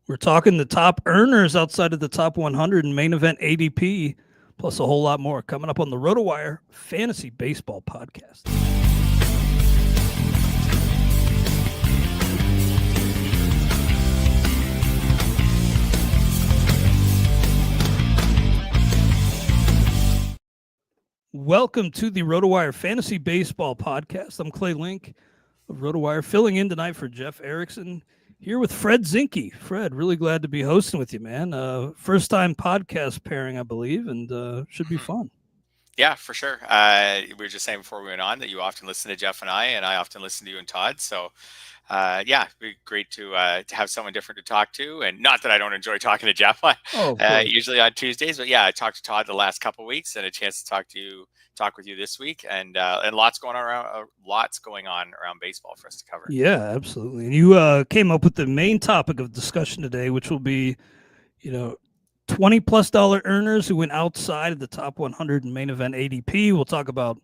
We're talking the top earners outside of the top 100 in main event ADP, plus a whole lot more coming up on the Rotowire Fantasy Baseball Podcast. Welcome to the Rotowire Fantasy Baseball Podcast. I'm Clay Link of Rotowire, filling in tonight for Jeff Erickson, here with Fred Zinkie. Fred, really glad to be hosting with you, man. First time podcast pairing, I believe, and should be fun. Yeah, for sure. We were just saying before we went on that you often listen to Jeff and I often listen to you and Todd. So, yeah, it'd be great to have someone different to talk to. And not that I don't enjoy talking to Jeff usually on Tuesdays, but yeah, I talked to Todd the last couple of weeks and a chance to talk with you this week, and lots going on around baseball for us to cover. Yeah, absolutely. And you came up with the main topic of discussion today, which will be, $20+ earners who went outside of the top 100 in main event ADP. We'll talk about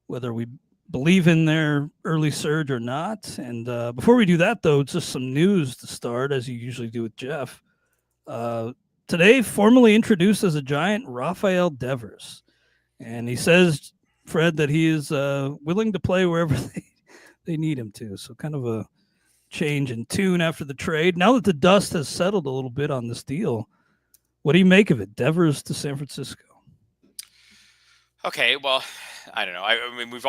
whether we believe in their early surge or not. And before we do that, though, just some news to start, as you usually do with Jeff. Today, formally introduced as a Giant, Rafael Devers. And he says, Fred, that he is willing to play wherever they need him to. So kind of a change in tune after the trade. Now that the dust has settled a little bit on this deal, what do you make of it? Devers to San Francisco. Okay, well, I don't know. I mean,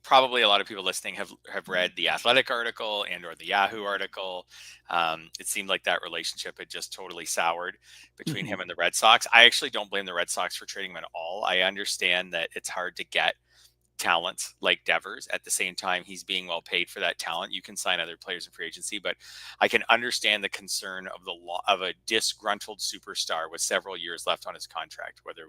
probably a lot of people listening have read the Athletic article and or the Yahoo article. It seemed like that relationship had just totally soured between him and the Red Sox. I actually don't blame the Red Sox for trading him at all. I understand that it's hard to get talent like Devers. At the same time, he's being well paid for that talent. You can sign other players in free agency, but I can understand the concern of a disgruntled superstar with several years left on his contract, whether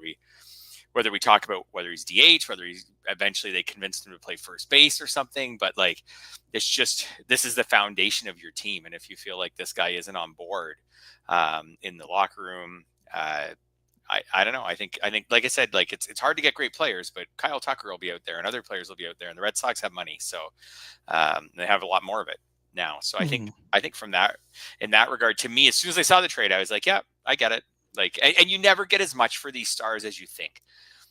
we talk about whether he's DH, whether he's eventually they convinced him to play first base or something, but like, this is the foundation of your team. And if you feel like this guy isn't on board in the locker room, I don't know. I think, like I said, like it's hard to get great players, but Kyle Tucker will be out there and other players will be out there, and the Red Sox have money. So they have a lot more of it now. So I think from that, in that regard, to me, as soon as I saw the trade, I was like, yeah, I get it. Like, and you never get as much for these stars as you think.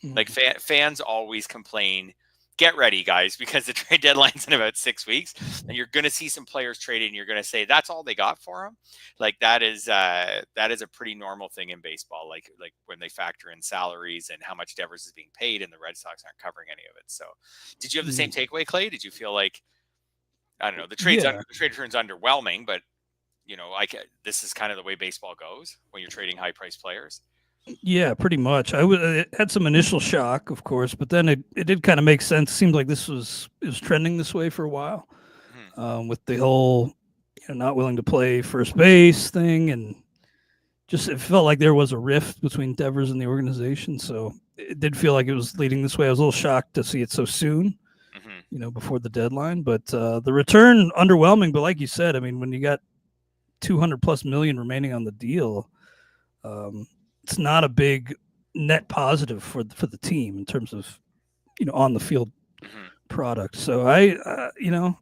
Like fans always complain, get ready guys, because the trade deadline's in about 6 weeks and you're going to see some players traded and you're going to say, that's all they got for them. Like that is a pretty normal thing in baseball. Like when they factor in salaries and how much Devers is being paid and the Red Sox aren't covering any of it. So did you have the same takeaway, Clay? Did you feel like, I don't know, the trade return's underwhelming, but this is kind of the way baseball goes when you're trading high priced players. Yeah, pretty much. It had some initial shock, of course, but then it did kind of make sense. It seemed like it was trending this way for a while, with the whole not willing to play first base thing, and just it felt like there was a rift between Devers and the organization. So it did feel like it was leading this way. I was a little shocked to see it so soon, before the deadline. But the return underwhelming. But like you said, I mean, when you got $200+ million remaining on the deal, it's not a big net positive for the team in terms of, on the field product. So I'm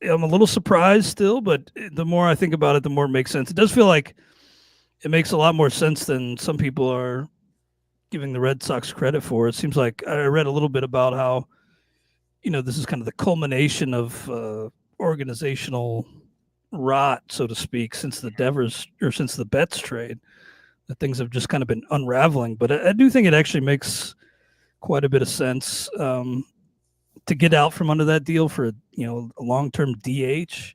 a little surprised still, but the more I think about it, the more it makes sense. It does feel like it makes a lot more sense than some people are giving the Red Sox credit for. It seems like I read a little bit about how, this is kind of the culmination of organizational rot, so to speak, since the Betts trade. That things have just kind of been unraveling, but I do think it actually makes quite a bit of sense to get out from under that deal for a long-term DH.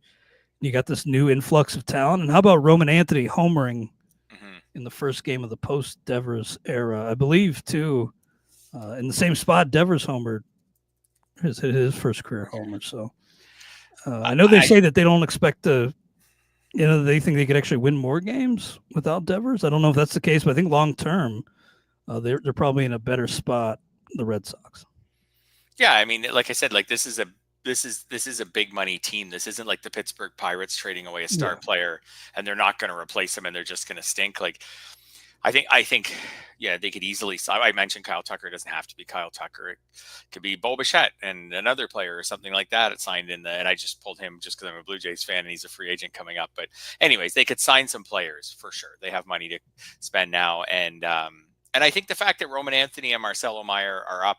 You got this new influx of talent, and how about Roman Anthony homering in the first game of the post-Devers era? I believe too, in the same spot Devers homered, his first career homer. So I know they say that they don't expect to. They think they could actually win more games without Devers. I don't know if that's the case, but I think long term, they're probably in a better spot, the Red Sox. Yeah, I mean, like I said, like this is a big money team. This isn't like the Pittsburgh Pirates trading away a star player and they're not going to replace him and they're just going to stink. Like, I think, yeah, they could easily. I mentioned Kyle Tucker. It doesn't have to be Kyle Tucker. It could be Bo Bichette and another player or something like that. It signed in and I just pulled him just because I'm a Blue Jays fan and he's a free agent coming up. But anyways, they could sign some players for sure. They have money to spend now, and I think the fact that Roman Anthony and Marcelo Meyer are up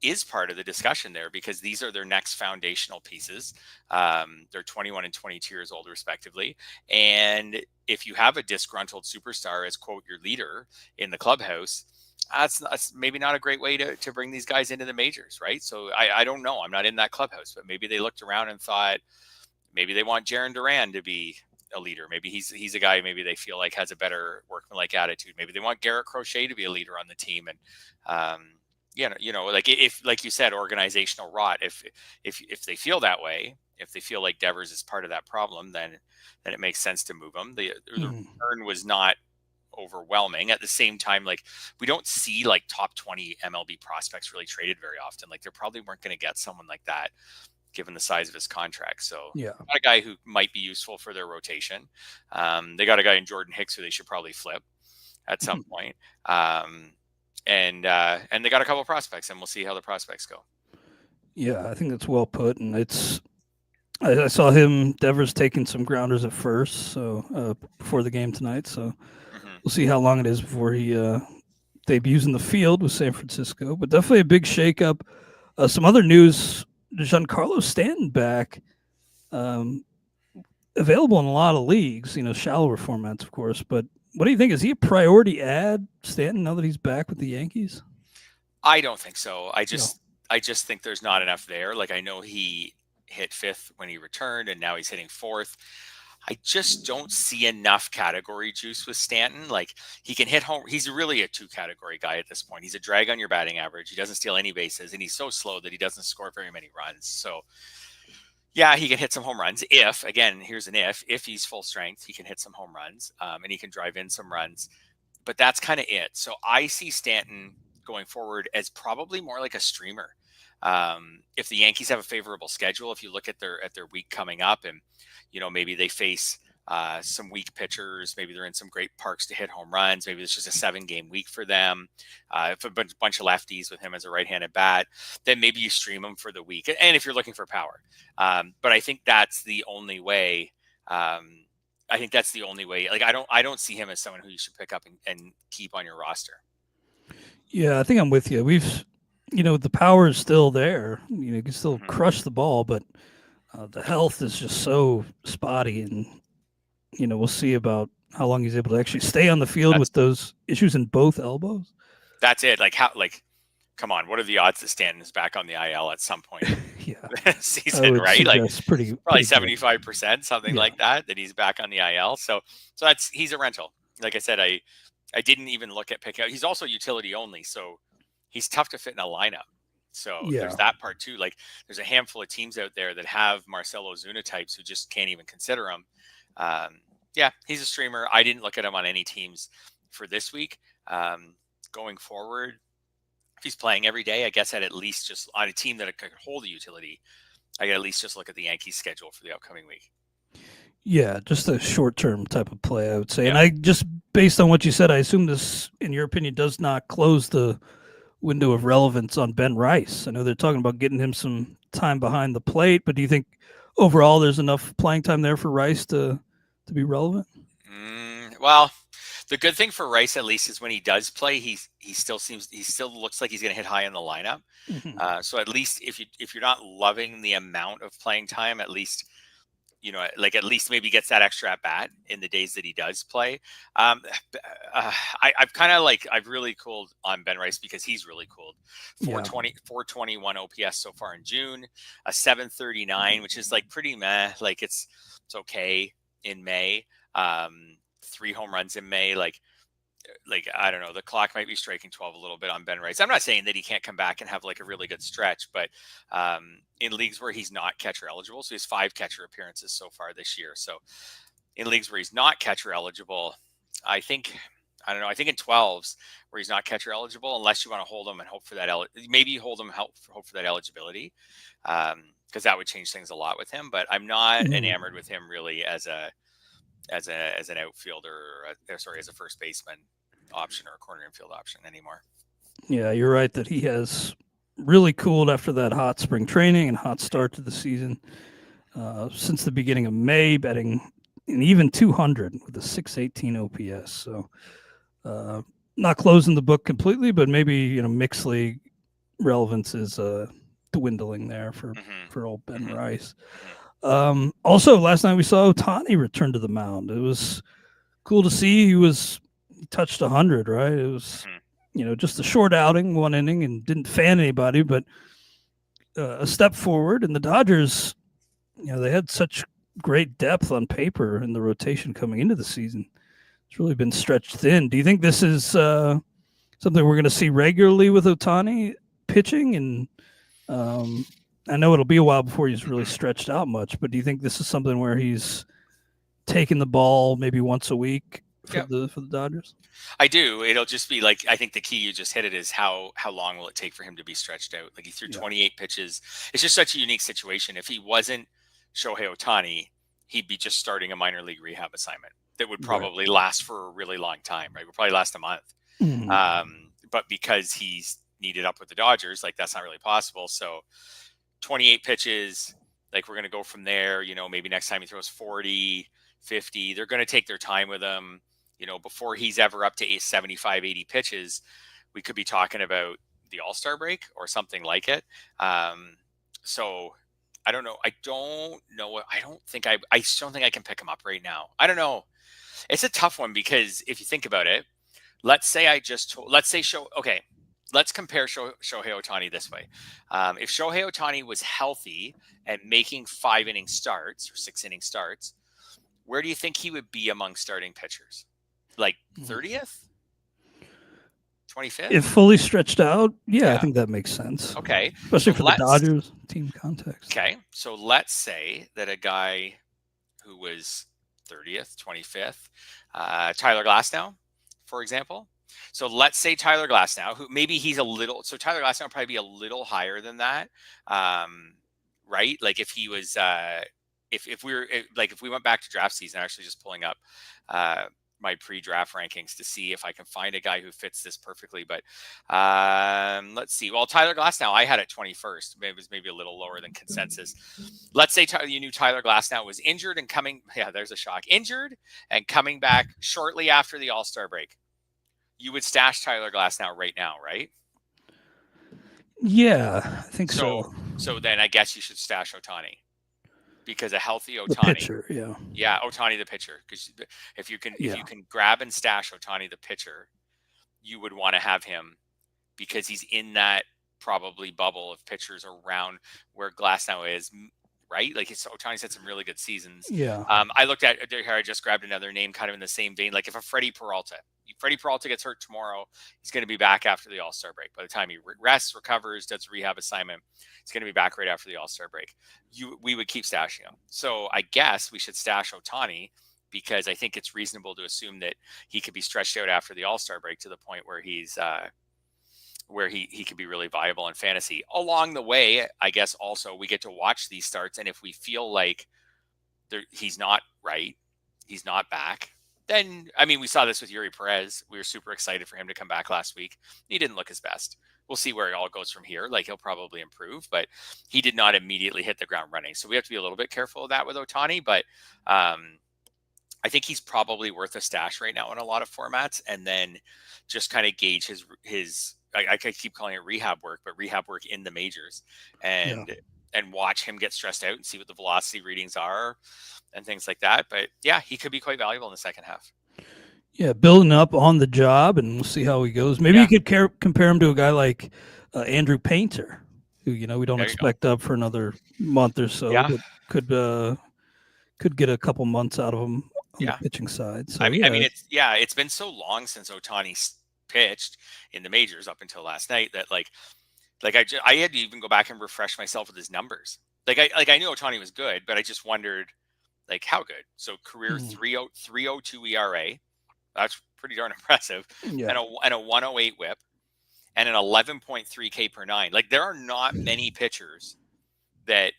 is part of the discussion there, because these are their next foundational pieces. They're 21 and 22 years old, respectively. And if you have a disgruntled superstar as, quote, your leader in the clubhouse, that's maybe not a great way to bring these guys into the majors, right? So I don't know. I'm not in that clubhouse, but maybe they looked around and thought maybe they want Jaron Duran to be a leader. Maybe he's a guy maybe they feel like has a better workmanlike attitude. Maybe they want Garrett Crochet to be a leader on the team. And like if, like you said, organizational rot. If they feel that way, if they feel like Devers is part of that problem, then it makes sense to move him. The return was not overwhelming. At the same time, like, we don't see like top 20 MLB prospects really traded very often. Like, they probably weren't going to get someone like that given the size of his contract. So yeah, got a guy who might be useful for their rotation. They got a guy in Jordan Hicks who they should probably flip at some point. And they got a couple of prospects, and we'll see how the prospects go. Yeah, I think that's well put, and I saw Devers taking some grounders at first, so before the game tonight. So we'll see how long it is before he debuts in the field with San Francisco. But definitely a big shakeup. Some other news: Giancarlo Stanton back, available in a lot of leagues. Shallower formats, of course. But what do you think? Is he a priority add, Stanton, now that he's back with the Yankees? I don't think so. I just think there's not enough there. Like, I know he hit 5th when he returned, and now he's hitting 4th. I just don't see enough category juice with Stanton. Like, he can hit home. He's really a 2-category guy at this point. He's a drag on your batting average. He doesn't steal any bases, and he's so slow that he doesn't score very many runs. So, yeah, he can hit some home runs. Here's an if he's full strength, he can hit some home runs, and he can drive in some runs. But that's kind of it. So I see Stanton going forward as probably more like a streamer. If the Yankees have a favorable schedule, if you look at their week coming up, and maybe they face some weak pitchers, maybe they're in some great parks to hit home runs, maybe it's just a 7-game week for them, if a bunch of lefties with him as a right-handed bat, then maybe you stream him for the week, and if you're looking for power. But I think that's the only way. Like, I don't see him as someone who you should pick up and keep on your roster. Yeah, I think I'm with you. The power is still there. You can still crush the ball, but the health is just so spotty, and we'll see about how long he's able to actually stay on the field with those issues in both elbows. That's it. Come on, what are the odds that Stanton is back on the IL at some point this season, right? Like, probably 75%, something like that he's back on the IL. So he's a rental. Like I said, I didn't even look at picking out. He's also utility only, so he's tough to fit in a lineup. So there's that part too. Like, there's a handful of teams out there that have Marcell Ozuna types who just can't even consider him. He's a streamer. I didn't look at him on any teams for this week. Going forward, if he's playing every day, I guess I'd at least just on a team that could hold the utility, I could at least just look at the Yankees schedule for the upcoming week. Yeah, just a short-term type of play, I would say. Yeah. And based on what you said, I assume this, in your opinion, does not close the window of relevance on Ben Rice. I know they're talking about getting him some time behind the plate, but do you think overall there's enough playing time there for Rice to be relevant? Well, the good thing for Rice, at least, is when he does play, he still looks like he's going to hit high in the lineup. So at least if you're not loving the amount of playing time, at least at least maybe gets that extra at bat in the days that he does play. I've really cooled on Ben Rice because he's really cooled. 421 OPS so far in June, a 739, which is like pretty meh. Like, it's okay in May. 3 home runs in May. Like, I don't know, the clock might be striking 12 a little bit on Ben Rice. I'm not saying that he can't come back and have like a really good stretch, but in leagues where he's not catcher eligible, so he has 5 catcher appearances so far this year. So in leagues where he's not catcher eligible, I think in 12s where he's not catcher eligible, unless you want to hold him and hope for that, maybe you hold him, hope for that eligibility, because that would change things a lot with him. But I'm not enamored with him really as an outfielder, as a first baseman option or a corner infield option anymore. Yeah, you're right that he has really cooled after that hot spring training and hot start to the season. Since the beginning of May, batting an even 200 with a 618 OPS. So not closing the book completely, but maybe mixed league relevance is dwindling there for old Ben Rice. Also, last night we saw Ohtani return to the mound. It was cool to see. He touched 100, right? It was just a short outing, 1 inning, and didn't fan anybody, but a step forward. And the Dodgers, they had such great depth on paper in the rotation coming into the season. It's really been stretched thin. Do you think this is something we're going to see regularly with Ohtani pitching? And I know it'll be a while before he's really stretched out much, but do you think this is something where he's taking the ball maybe once a week for the Dodgers? I do. It'll just be like, I think the key, you just hit it, is how long will it take for him to be stretched out? Like, he threw 28 pitches. It's just such a unique situation. If he wasn't Shohei Ohtani, he'd be just starting a minor league rehab assignment that would probably last for a really long time, right? Would probably last a month. But because he's needed up with the Dodgers, like, that's not really possible. So 28 pitches, like, we're going to go from there. Maybe next time he throws 40, 50, they're going to take their time with him. Before he's ever up to 75, 80 pitches, we could be talking about the All-Star break or something like it. So I don't know. I just don't think I can pick him up right now. I don't know. It's a tough one because if you think about it, let's compare Shohei Ohtani this way. If Shohei Ohtani was healthy and making 5-inning starts or 6-inning starts, where do you think he would be among starting pitchers? Like 30th? 25th? If fully stretched out, I think that makes sense. Okay. Especially for the Dodgers team context. Okay. So let's say that a guy who was 30th, 25th, Tyler Glasnow, for example. So let's say Tyler Glasnow, who maybe he's Tyler Glasnow would probably be a little higher than that. Right? Like, if he was, if we went back to draft season, actually just pulling up my pre-draft rankings to see if I can find a guy who fits this perfectly. But let's see. Well, Tyler Glasnow, I had it 21st. It was maybe a little lower than consensus. Let's say you knew Tyler Glasnow was injured and coming. Yeah, there's a shock. Injured and coming back shortly after the All-Star break. You would stash Tyler Glasnow right now, right? Yeah, I think so. So then I guess you should stash Ohtani. Because a healthy Ohtani, the pitcher, Ohtani the pitcher. Because if you can grab and stash Ohtani the pitcher, you would want to have him because he's in that probably bubble of pitchers around where Glasnow is, right? Like, Ohtani's had some really good seasons. Yeah. I looked at here. I just grabbed another name, kind of in the same vein. Like, if Freddie Peralta gets hurt tomorrow, he's going to be back after the All-Star break. By the time he rests, recovers, does a rehab assignment, he's going to be back right after the All-Star break. We would keep stashing him. So I guess we should stash Ohtani because I think it's reasonable to assume that he could be stretched out after the All-Star break to the point where he's where he could be really viable in fantasy. Along the way, I guess also we get to watch these starts, and if we feel like he's not right, he's not back, then, I mean, we saw this with Yuri Perez. We were super excited for him to come back last week. He didn't look his best. We'll see where it all goes from here. Like, he'll probably improve, but he did not immediately hit the ground running. So we have to be a little bit careful of that with Ohtani, but I think he's probably worth a stash right now in a lot of formats, and then just kind of gauge his I keep calling it rehab work, but rehab work in the majors, and watch him get stressed out and see what the velocity readings are and things like that. But yeah, he could be quite valuable in the second half. Yeah, building up on the job, and we'll see how he goes. Maybe you could compare him to a guy like Andrew Painter, who we don't expect up for another month or so, but could get a couple months out of him on the pitching side. So, it's been so long since Ohtani's pitched in the majors up until last night that I had to even go back and refresh myself with his numbers. I knew Ohtani was good, but I just wondered how good. So career 3.02 ERA, that's pretty darn impressive, and a 108 WHIP, and an 11.3 K per nine. There are not many pitchers that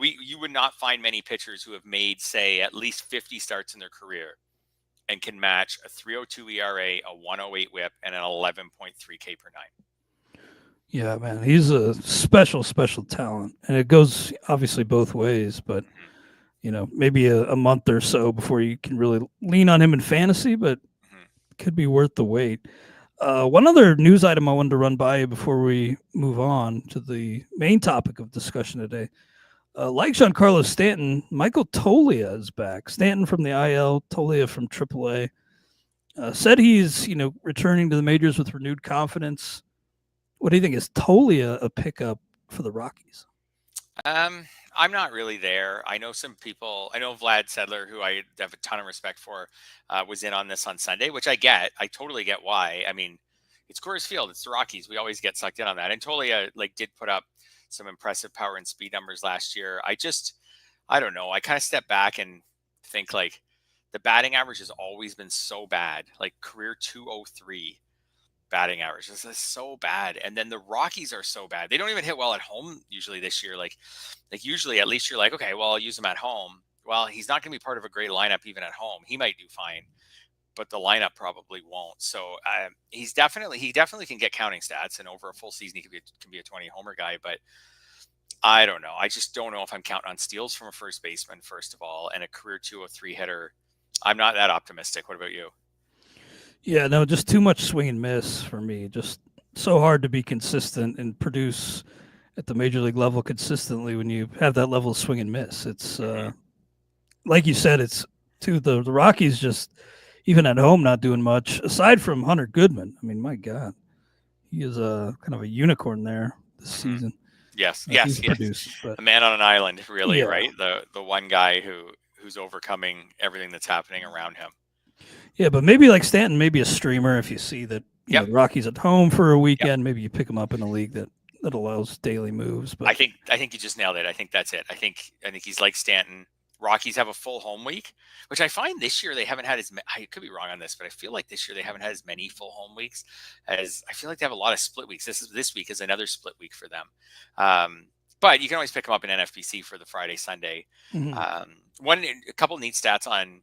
you would not find many pitchers who have made, say, at least 50 starts in their career and can match a 3.02 ERA, a 1.08 WHIP, and an 11.3 K per nine. Yeah, man, he's a special talent, and it goes obviously both ways. But maybe a month or so before you can really lean on him in fantasy, but could be worth the wait. One other news item I wanted to run by you before we move on to the main topic of discussion today. Like Giancarlo Stanton, Michael Toglia is back. Stanton from the IL, Toglia from AAA. Said he's returning to the majors with renewed confidence. What do you think? Is Toglia a pickup for the Rockies? I'm not really there. I know some people. I know Vlad Sedler, who I have a ton of respect for, was in on this on Sunday, which I get. I totally get why. I mean, it's Coors Field. It's the Rockies. We always get sucked in on that. And Toglia did put up some impressive power and speed numbers last year. I don't know. I kind of step back and think the batting average has always been so bad, career 203 batting average. This is so bad. And then the Rockies are so bad. They don't even hit well at home usually this year. Like usually at least you're like, okay, well, I'll use him at home. Well, he's not going to be part of a great lineup even at home. He might do fine, but the lineup probably won't. So he definitely can get counting stats, and over a full season he can be a 20 homer guy. But I don't know. I just don't know if I'm counting on steals from a first baseman first of all, and a career 203 hitter. I'm not that optimistic. What about you? Yeah, no, just too much swing and miss for me. Just so hard to be consistent and produce at the major league level consistently when you have that level of swing and miss. It's like you said, it's the Rockies just even at home not doing much aside from Hunter Goodman. I mean, my God, he is a kind of a unicorn there this season. Yes. Produced, but, a man on an island, really, right? The one guy who's overcoming everything that's happening around him. Yeah, but maybe like Stanton, maybe a streamer. If you see that the Rockies at home for a weekend, maybe you pick him up in a league that allows daily moves. But I think you just nailed it. I think that's it. I think he's like Stanton. Rockies have a full home week, which I find this year they haven't had as many. I could be wrong on this, but I feel like this year they haven't had as many full home weeks as I feel like they have a lot of split weeks. This week is another split week for them. But you can always pick them up in NFBC for the Friday, Sunday. Mm-hmm. A couple neat stats on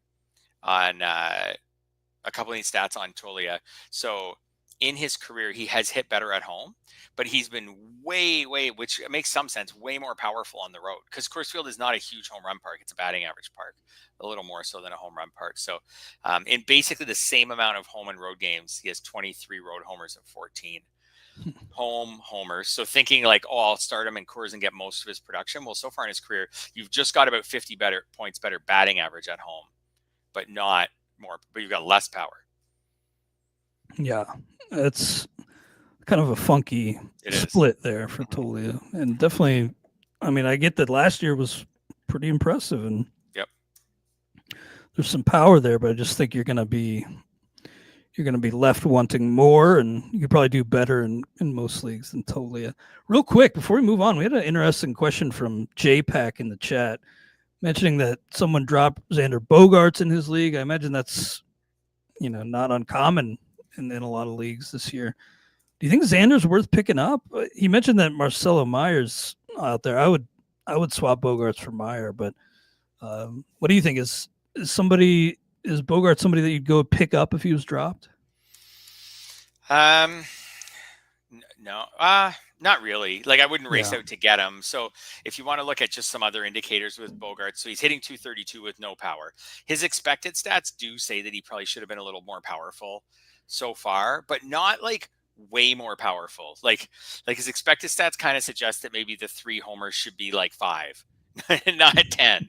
Toglia. So in his career, he has hit better at home, but he's been way, which makes some sense, way more powerful on the road because Coors Field is not a huge home run park. It's a batting average park, a little more so than a home run park. So in basically the same amount of home and road games, he has 23 road homers and 14 home homers. So thinking I'll start him in Coors and get most of his production. Well, so far in his career, you've just got about 50 points better batting average at home, but not more, but you've got less power. Yeah, it's kind of a funky split there for Toglia, and definitely, I mean, I get that last year was pretty impressive, and there's some power there, but I just think you're going to be left wanting more, and you could probably do better in most leagues than Toglia. Real quick, before we move on, we had an interesting question from JPack in the chat, mentioning that someone dropped Xander Bogaerts in his league. I imagine that's not uncommon in a lot of leagues this year. Do you think Xander's worth picking up? He mentioned that Marcelo Meyer's out there. I would swap Bogaerts for Meyer, but what do you think? Is Bogaerts somebody that you'd go pick up if he was dropped? No, not really. I wouldn't race out to get him. So if you want to look at just some other indicators with Bogaerts, so he's hitting 232 with no power. His expected stats do say that he probably should have been a little more powerful so far, but not way more powerful. His expected stats kind of suggest that maybe the 3 homers should be 5, not 10.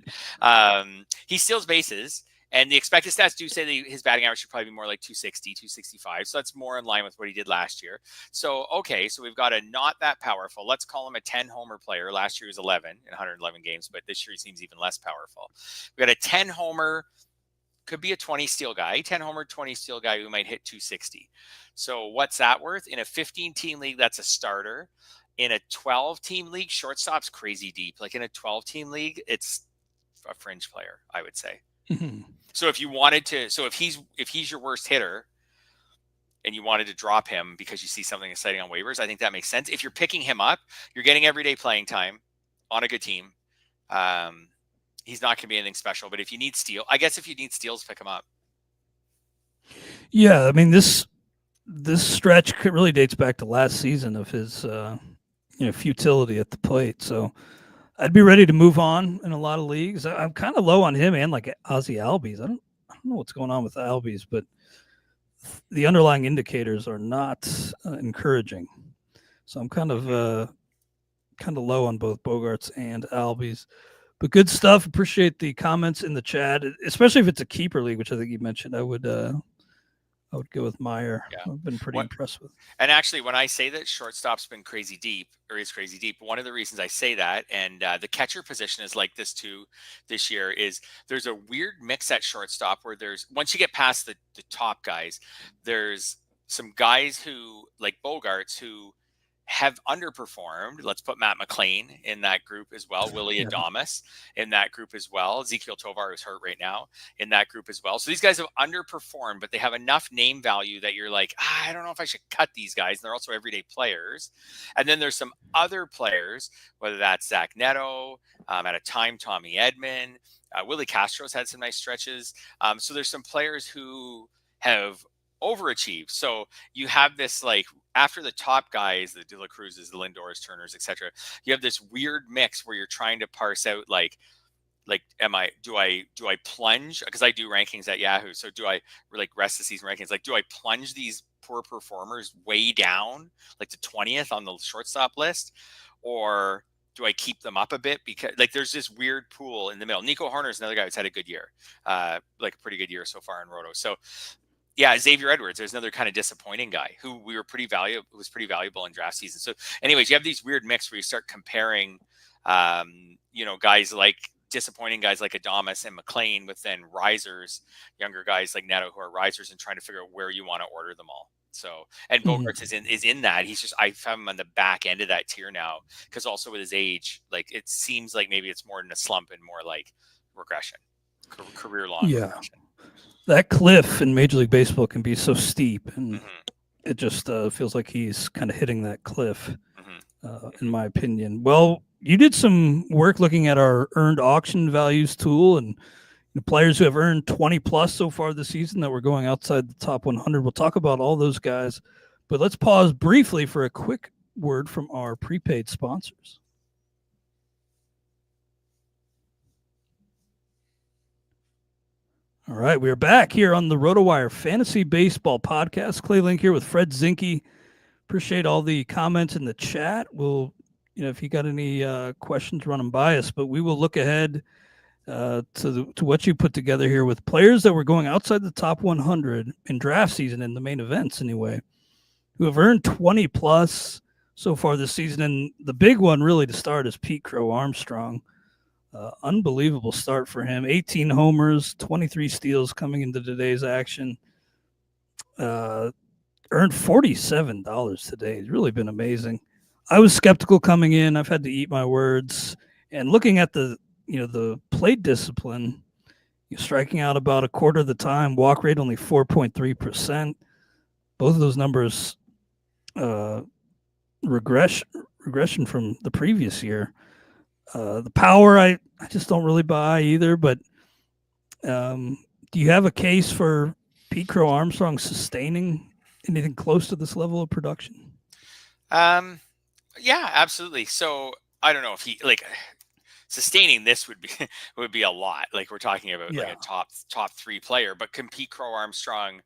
He steals bases. And the expected stats do say that his batting average should probably be more 260, 265. So that's more in line with what he did last year. So, okay, so we've got a not that powerful. Let's call him a 10-homer player. Last year he was 11 in 111 games, but this year he seems even less powerful. We've got a 10-homer, could be a 20-steal guy, 10-homer, 20-steal guy who might hit 260. So what's that worth? In a 15-team league, that's a starter. In a 12-team league, shortstop's crazy deep. In a 12-team league, it's a fringe player, I would say. Mm-hmm. So if you wanted to, if he's your worst hitter and you wanted to drop him because you see something exciting on waivers, I think that makes sense. If you're picking him up, you're getting everyday playing time on a good team. He's not going to be anything special, but if you need steals, pick him up. Yeah, I mean this stretch really dates back to last season of his futility at the plate. So I'd be ready to move on in a lot of leagues. I'm kind of low on him and like Ozzy Albies. I don't know what's going on with Albies, but the underlying indicators are not encouraging. So I'm kind of low on both Bogarts and Albies. But good stuff. Appreciate the comments in the chat, especially if it's a keeper league, which I think you mentioned. I would go with Meyer. Yeah. I've been pretty impressed with. And actually, when I say that shortstop's been crazy deep or is crazy deep, one of the reasons I say that, and the catcher position is like this too this year, is there's a weird mix at shortstop where there's, once you get past the top guys, there's some guys who, like Bogarts, who have underperformed. Let's put Matt McLean in that group as well. Willie Adames in that group as well. Ezekiel Tovar is hurt right now in that group as well. So these guys have underperformed, but they have enough name value that you're like, I don't know if I should cut these guys. And they're also everyday players. And then there's some other players, whether that's Zach Neto, at a time, Tommy Edman, Willie Castro's had some nice stretches. So there's some players who have overachieved. So you have this, like, after the top guys, the De La Cruzes, the Lindors, Turners, etc., you have this weird mix where you're trying to parse out like do I plunge, because I do rankings at Yahoo, so do I like rest of season rankings, like do I plunge these poor performers way down like to 20th on the shortstop list, or do I keep them up a bit? Because like there's this weird pool in the middle. Nico Horner is another guy who's had a good year, like a pretty good year so far in Roto. So yeah, Xavier Edwards, there's another kind of disappointing guy who was pretty valuable in draft season. So anyways, you have these weird mix where you start comparing, guys like disappointing guys like Adames and McLean with then risers, younger guys like Neto who are risers, and trying to figure out where you want to order them all. So, and Bogarts is in that. He's just, I found him on the back end of that tier now, because also with his age, like it seems like maybe it's more than a slump and more like regression, career long regression. That cliff in Major League Baseball can be so steep, and it just feels like he's kind of hitting that cliff, in my opinion. Well, you did some work looking at our earned auction values tool, and the players who have earned 20 plus so far this season that were going outside the top 100. We'll talk about all those guys, but let's pause briefly for a quick word from our prepaid sponsors. All right, we are back here on the Rotowire Fantasy Baseball Podcast. Clay Link here with Fred Zinkie. Appreciate all the comments in the chat. We'll, if you got any questions, run them by us. But we will look ahead to what you put together here with players that were going outside the top 100 in draft season, in the main events anyway, who have earned 20 plus so far this season. And the big one really to start is Pete Crow Armstrong. Unbelievable start for him. 18 homers, 23 steals coming into today's action. Earned $47 today. It's really been amazing. I was skeptical coming in. I've had to eat my words. And looking at the plate discipline, striking out about a quarter of the time, walk rate only 4.3%. Both of those numbers regression from the previous year. The power, I just don't really buy either. But do you have a case for Pete Crow Armstrong sustaining anything close to this level of production? Yeah, absolutely. So I don't know if he sustaining this would be a lot. Like we're talking about like a top 3 player, but can Pete Crow Armstrong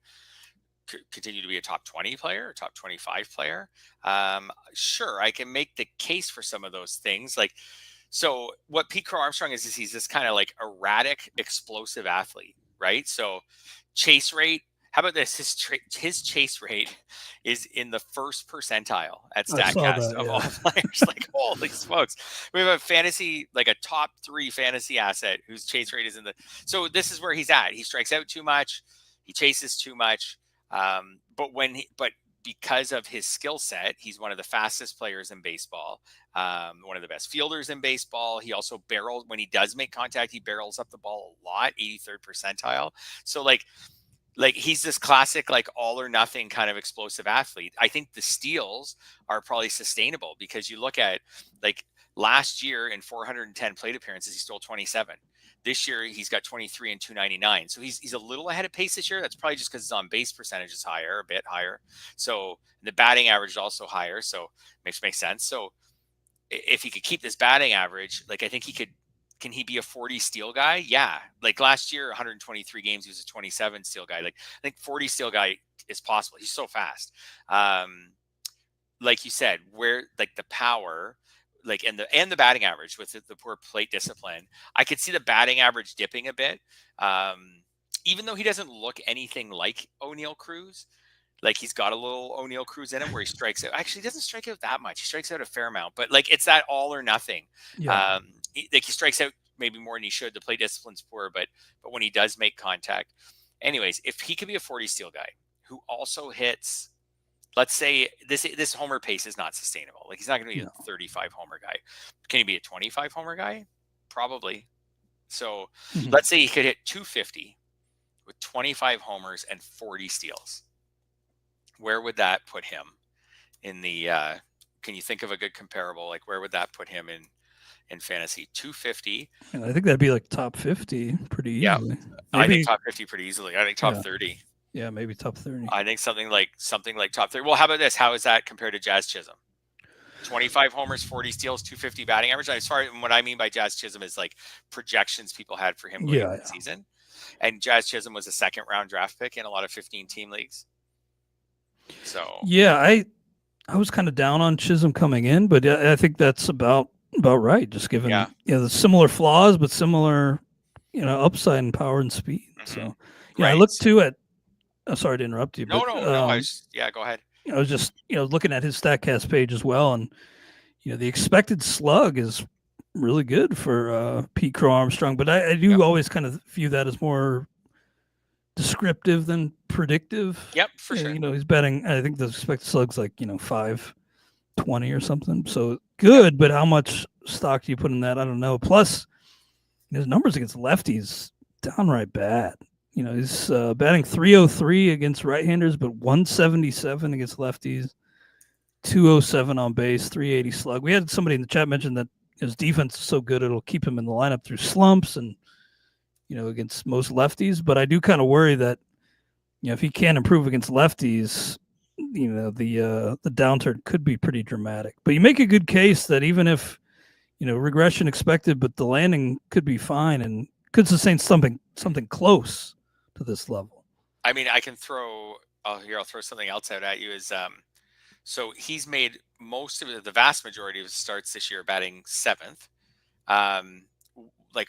continue to be a top 20 player, or top 25 player? Sure, I can make the case for some of those things. So what Pete Crow Armstrong is he's this kind of like erratic, explosive athlete, right? So chase rate, how about this? His chase rate is in the first percentile at StatCast of all players. Like, holy smokes. We have a top 3 fantasy asset whose chase rate is in the, so this is where he's at. He strikes out too much. He chases too much. But because of his skill set, he's one of the fastest players in baseball, one of the best fielders in baseball. He also barrels, when he does make contact, he barrels up the ball a lot, 83rd percentile. So like he's this classic, like all or nothing kind of explosive athlete. I think the steals are probably sustainable, because you look at like Last year in 410 plate appearances, he stole 27. This year he's got 23 and 299. So he's a little ahead of pace this year. That's probably just because his on base percentage is higher, a bit higher. So the batting average is also higher. So makes sense. So if he could keep this batting average, like I think he could. Can he be a 40 steal guy? Yeah. Like last year, 123 games, he was a 27 steal guy. Like I think 40 steal guy is possible. He's so fast. Like you said, where like the power, like and the batting average with the poor plate discipline, I could see the batting average dipping a bit. Even though he doesn't look anything like O'Neal Cruz, like he's got a little O'Neal Cruz in him where he strikes out. Actually, he doesn't strike out that much. He strikes out a fair amount, but like it's that all or nothing. Yeah. Like he strikes out maybe more than he should. The play discipline's poor, but when he does make contact, anyways, if he could be a 40 steal guy who also hits, let's say this homer pace is not sustainable. Like he's not going to be a 35 homer guy. Can he be a 25 homer guy? Probably. So let's say he could hit 250 with 25 homers and 40 steals. Where would that put him in the? Can you think of a good comparable? Like where would that put him in fantasy? 250. And I think that'd be like top 50 pretty easily. Yeah, I think top 50 pretty easily. I think top 30. Yeah, maybe top 30. I think something like top 30. Well, how about this? How is that compared to Jazz Chisholm? 25 homers, 40 steals, 250 batting average. As far as what I mean by Jazz Chisholm is like projections people had for him going into the season. And Jazz Chisholm was a second round draft pick in a lot of 15 team leagues. So yeah, I was kind of down on Chisholm coming in, but I think that's about right. Just given the similar flaws, but similar upside and power and speed. So I looked too at. Sorry to interrupt you. No. Go ahead. I was just looking at his Statcast page as well, and the expected slug is really good for Pete Crow Armstrong, but I do always kind of view that as more descriptive than predictive. Yep, for sure. He's betting. I think the expected slug's like 520 or something. So good, but how much stock do you put in that? I don't know. Plus, his numbers against lefties downright bad. He's batting 303 against right-handers, but 177 against lefties, 207 on base, 380 slug. We had somebody in the chat mention that his defense is so good it'll keep him in the lineup through slumps and against most lefties. But I do kind of worry that if he can't improve against lefties, the downturn could be pretty dramatic. But you make a good case that even if regression expected, but the landing could be fine and could sustain something close to this level. I mean, I can throw. I'll throw something else out at you. Is so he's made most of the vast majority of his starts this year batting seventh. Like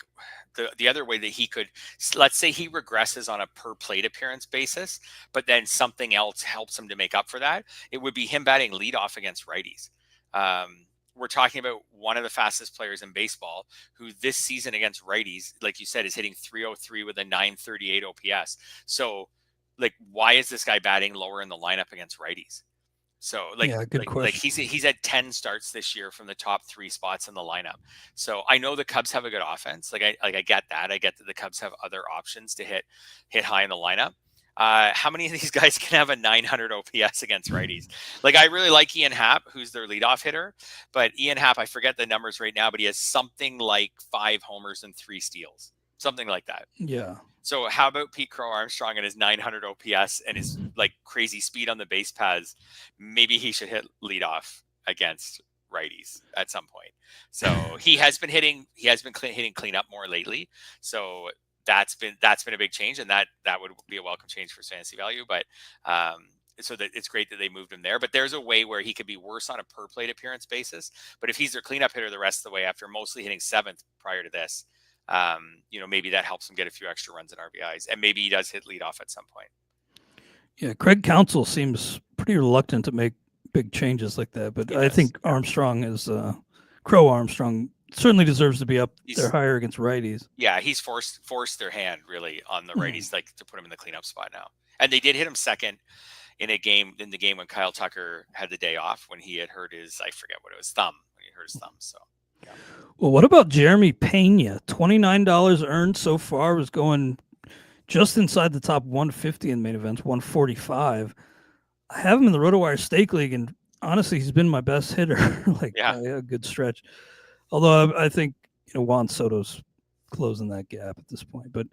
the other way that he could, let's say he regresses on a per plate appearance basis, but then something else helps him to make up for that. It would be him batting leadoff against righties. We're talking about one of the fastest players in baseball who this season against righties, like you said, is hitting 303 with a 938 OPS. So like, why is this guy batting lower in the lineup against righties? So good question. Like he's had 10 starts this year from the top 3 spots in the lineup. So I know the Cubs have a good offense. I get that. I get that the Cubs have other options to hit high in the lineup. How many of these guys can have a 900 OPS against righties? Like I really like Ian Happ, who's their leadoff hitter, but Ian Happ, I forget the numbers right now, but he has something like 5 homers and 3 steals, something like that. Yeah. So how about Pete Crow Armstrong and his 900 OPS and his like crazy speed on the base paths? Maybe he should hit leadoff against righties at some point. So he has been hitting cleanup more lately. So that's been a big change, and that would be a welcome change for fantasy value. But so that it's great that they moved him there. But there's a way where he could be worse on a per plate appearance basis. But if he's their cleanup hitter the rest of the way after mostly hitting 7th prior to this, maybe that helps him get a few extra runs and RBIs, and maybe he does hit leadoff at some point. Yeah, Craig Counsell seems pretty reluctant to make big changes like that, but I think Armstrong is Crow Armstrong certainly deserves to be up there higher against righties. Yeah, he's forced their hand really on the righties, like to put him in the cleanup spot now. And they did hit him second in the game when Kyle Tucker had the day off when he had hurt his, I forget what it was, thumb, when he hurt his thumb. So yeah. Well, what about Jeremy Pena? $29 earned so far, was going just inside the top 150 in main events, 145. I have him in the Rotowire Stake League, and honestly, he's been my best hitter, by a good stretch. Although I think Juan Soto's closing that gap at this point, but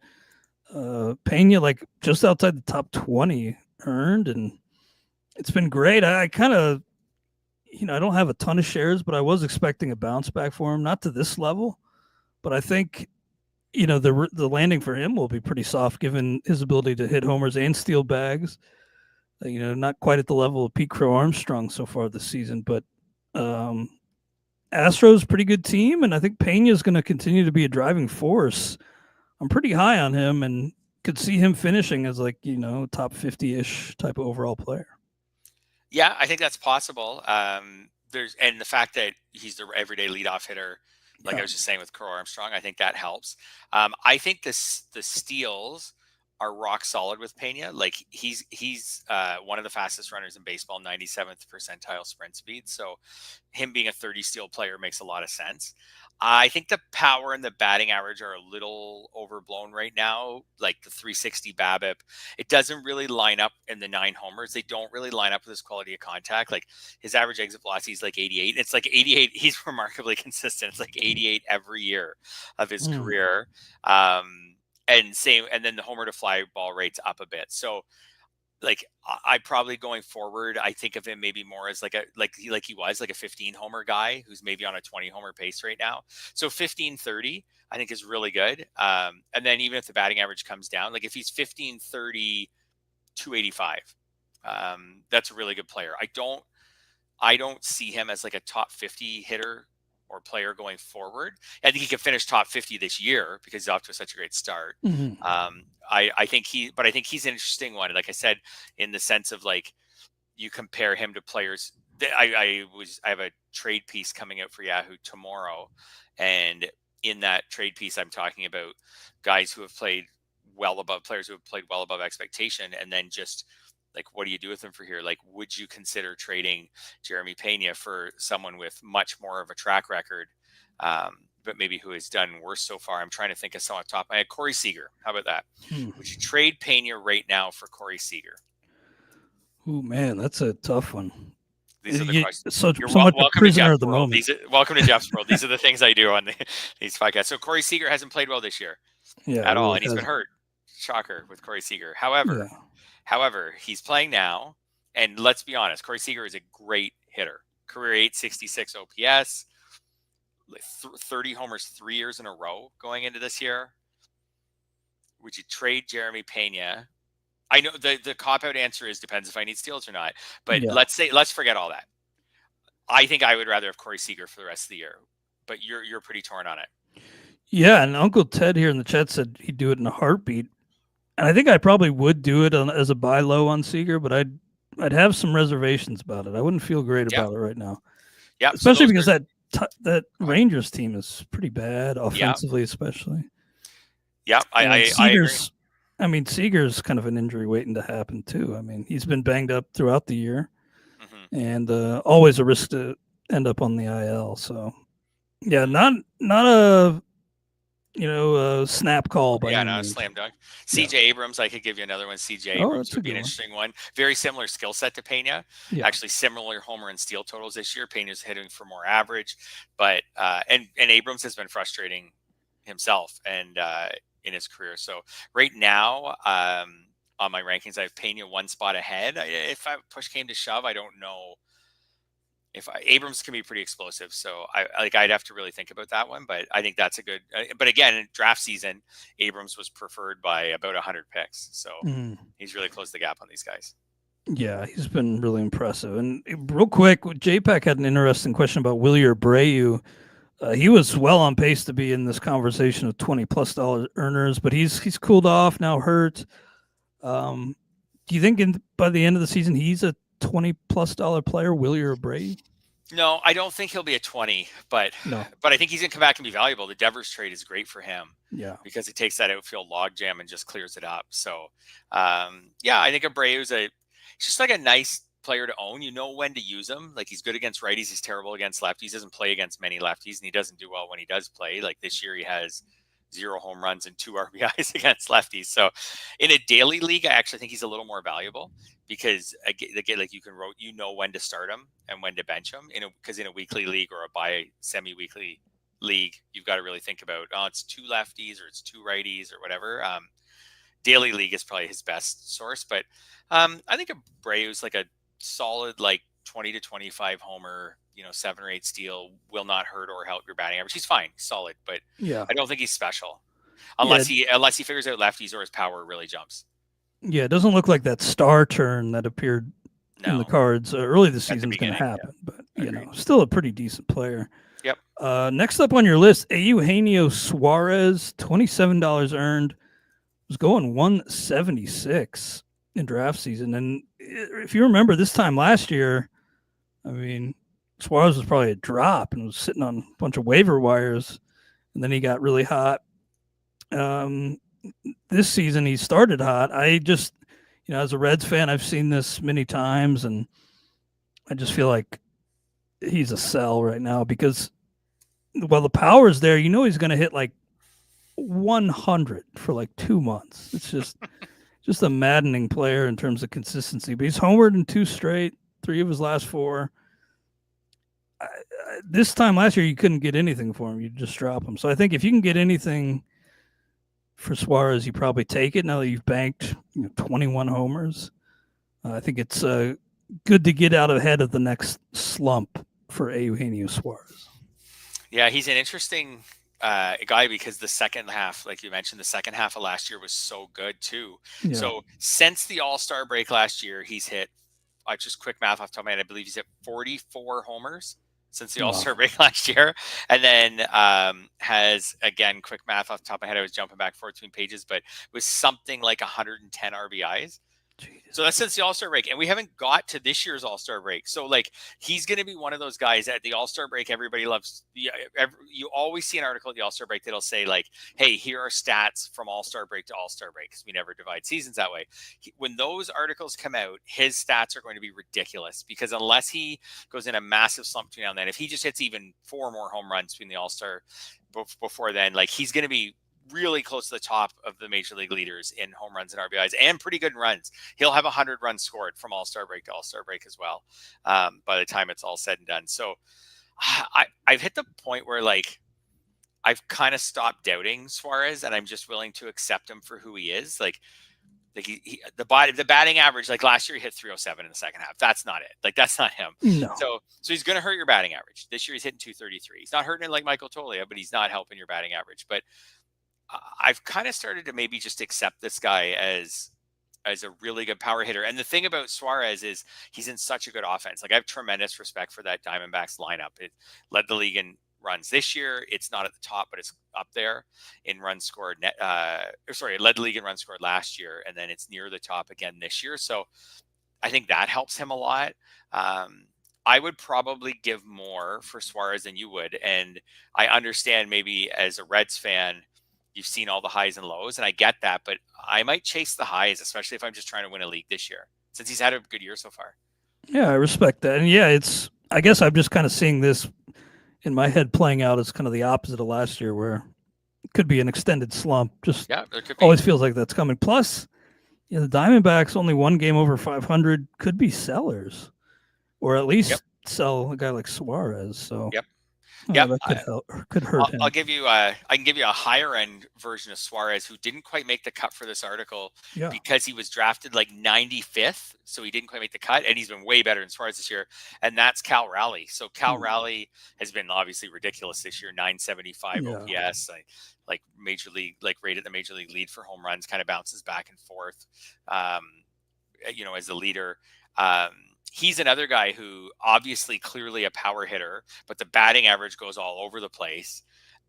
Pena like just outside the top 20 earned, and it's been great. I kind of I don't have a ton of shares, but I was expecting a bounce back for him, not to this level, but I think the landing for him will be pretty soft given his ability to hit homers and steal bags. Not quite at the level of Pete Crow Armstrong so far this season, but Astros pretty good team, and I think Pena is going to continue to be a driving force. I'm pretty high on him, and could see him finishing as top 50-ish type of overall player. Yeah, I think that's possible. And the fact that he's the everyday leadoff hitter, like I was just saying with Crow Armstrong, I think that helps. I think the steals are rock solid with Pena. Like he's one of the fastest runners in baseball, 97th percentile sprint speed. So him being a 30 steal player makes a lot of sense. I think the power and the batting average are a little overblown right now. Like the 360 BABIP, it doesn't really line up in the 9 homers. They don't really line up with his quality of contact. Like his average exit velocity is like 88. It's like 88. He's remarkably consistent. It's like 88 every year of his career. And then the homer to fly ball rate's up a bit. So like I probably going forward, I think of him maybe more as like he was like a 15 homer guy who's maybe on a 20 homer pace right now. So 15-30, I think is really good. And then even if the batting average comes down, like if he's 15-30, 285, that's a really good player. I don't see him as like a top 50 hitter or player going forward. I think he could finish top 50 this year because he's off to such a great start. I think he's an interesting one. Like I said, in the sense of like, you compare him to players. I have a trade piece coming out for Yahoo tomorrow. And in that trade piece, I'm talking about guys who have played players who have played well above expectation. And then just like, what do you do with them for here? Like, would you consider trading Jeremy Pena for someone with much more of a track record, but maybe who has done worse so far? I'm trying to think of someone off the top. I had Corey Seager. How about that? Would you trade Pena right now for Corey Seager? Oh man, that's a tough one. These are the questions. So much a prisoner of the moment. Welcome to Jeff's world. These are the things I do on these podcasts. So Corey Seager hasn't played well this year at all, and he's been hurt. Shocker with Corey Seager. However, he's playing now, and let's be honest, Corey Seager is a great hitter. Career 866 OPS, 30 homers 3 years in a row going into this year. Would you trade Jeremy Pena? I know the cop-out answer is depends if I need steals or not. But let's forget all that. I think I would rather have Corey Seager for the rest of the year. But you're pretty torn on it. Yeah, and Uncle Ted here in the chat said he'd do it in a heartbeat. And I think I probably would do it as a buy low on Seager, but I'd have some reservations about it. I wouldn't feel great about it right now. Yeah, especially because that Rangers team is pretty bad offensively, especially. Yeah, Seager's. I mean, Seager's kind of an injury waiting to happen too. I mean, he's been banged up throughout the year, and always a risk to end up on the IL. So, yeah, not a snap call. Not a slam dunk. CJ Abrams, I could give you another one. CJ Abrams would be an interesting one. Very similar skill set to Pena. Actually, similar homer and steal totals this year. Pena's hitting for more average, but and Abrams has been frustrating himself and in his career. So right now, on my rankings, I have Pena one spot ahead. If push came to shove, I don't know. Abrams can be pretty explosive, so I'd have to really think about that one. But I think that's a good. But again, in draft season, Abrams was preferred by about 100 picks, so he's really closed the gap on these guys. Yeah, he's been really impressive. And real quick, JPEG had an interesting question about Willie Abreu. He was well on pace to be in this conversation of $20+ earners, but he's cooled off now, hurt. Do you think by the end of the season he's a $20+ player, Willie Abreu? No, I don't think he'll be a 20, but I think he's gonna come back and be valuable. The Devers trade is great for him, because it takes that outfield logjam and just clears it up. So, I think Abreu's just like a nice player to own. You know when to use him. Like he's good against righties, he's terrible against lefties. He doesn't play against many lefties, and he doesn't do well when he does play. Like this year, he has 0 home runs and 2 RBIs against lefties. So in a daily league, I actually think he's a little more valuable because again, like you know when to start him and when to bench him. Because in a weekly league or a semi-weekly league, you've got to really think about, oh, it's 2 lefties or it's 2 righties or whatever. Daily league is probably his best source, but I think Abreu's like a solid like 20 to 25 homer, 7 or 8 steal will not hurt or help your batting average. He's fine, he's solid, but Yeah. I don't think he's special Yeah. unless he figures out lefties or his power really jumps. Yeah, it doesn't look like that star turn that appeared in the No, cards early this at the season is going to beginning, happen, but agreed. still a pretty decent player. Yep. Next up on your list, Eugenio Suarez, $27 earned, was going 176 in draft season. And if you remember this time last year, I mean, Suarez was probably a drop and was sitting on a bunch of waiver wires, and then he got really hot. This season he started hot. I just, as a Reds fan, I've seen this many times, and I just feel like he's a sell right now because while the power is there, he's going to hit like 100 for like 2 months. It's just a maddening player in terms of consistency. But he's homered in 2 straight, 3 of his last 4. This time last year, you couldn't get anything for him. You'd just drop him. So I think if you can get anything for Suarez, you probably take it now that you've banked 21 homers. I think it's good to get out ahead of the next slump for Eugenio Suarez. Yeah, he's an interesting guy because the second half, like you mentioned, the second half of last year was so good too. Yeah. So since the All-Star break last year, he's hit, just quick math off the top of my head, I believe he's hit 44 homers since the All-Star break last year. And then has, again, quick math off the top of my head, I was jumping back forth between pages, but was something like 110 RBIs. So that's since the All-Star break. And we haven't got to this year's All-Star break. So, like, he's going to be one of those guys at the All-Star break. Everybody loves. You always see an article at the All-Star break that'll say, like, hey, here are stats from All-Star break to All-Star break, because we never divide seasons that way. When those articles come out, his stats are going to be ridiculous, because unless he goes in a massive slump between now and then, if he just hits even 4 more home runs between the All-Star before then, like, he's going to be really close to the top of the major league leaders in home runs and RBIs, and pretty good in runs. He'll have 100 runs scored from All-Star break to All-Star break as well, by the time it's all said and done. So I've hit the point where, like, I've kind of stopped doubting Suarez, and I'm just willing to accept him for who he is. Like the batting average, like last year he hit 307 in the second half. That's not it. Like, that's not him. No. So he's going to hurt your batting average. This year he's hitting 233. He's not hurting it like Michael Toglia, but he's not helping your batting average. But I've kind of started to maybe just accept this guy as a really good power hitter. And the thing about Suarez is he's in such a good offense. Like, I have tremendous respect for that Diamondbacks lineup. It led the league in runs this year. It's not at the top, but it's up there in runs scored. It led the league in runs scored last year, and then it's near the top again this year. So I think that helps him a lot. I would probably give more for Suarez than you would. And I understand, maybe as a Reds fan, you've seen all the highs and lows, and I get that, but I might chase the highs, especially if I'm just trying to win a league this year, since he's had a good year so far. Yeah, I respect that. And yeah, I guess I'm just kind of seeing this in my head playing out as kind of the opposite of last year, where it could be an extended slump. Just there could be. Always feels like that's coming. Plus, the Diamondbacks only 1 game over 500, could be sellers, or at least sell a guy like Suarez. So that could hurt him. I can give you a higher end version of Suarez, who didn't quite make the cut for this article because he was drafted like 95th. So he didn't quite make the cut, and he's been way better than Suarez this year. And that's Cal Raleigh. So Cal Raleigh has been obviously ridiculous this year. 975 OPS, like major league, like rated the major league lead for home runs, kind of bounces back and forth, as the leader. He's another guy who obviously clearly a power hitter, but the batting average goes all over the place.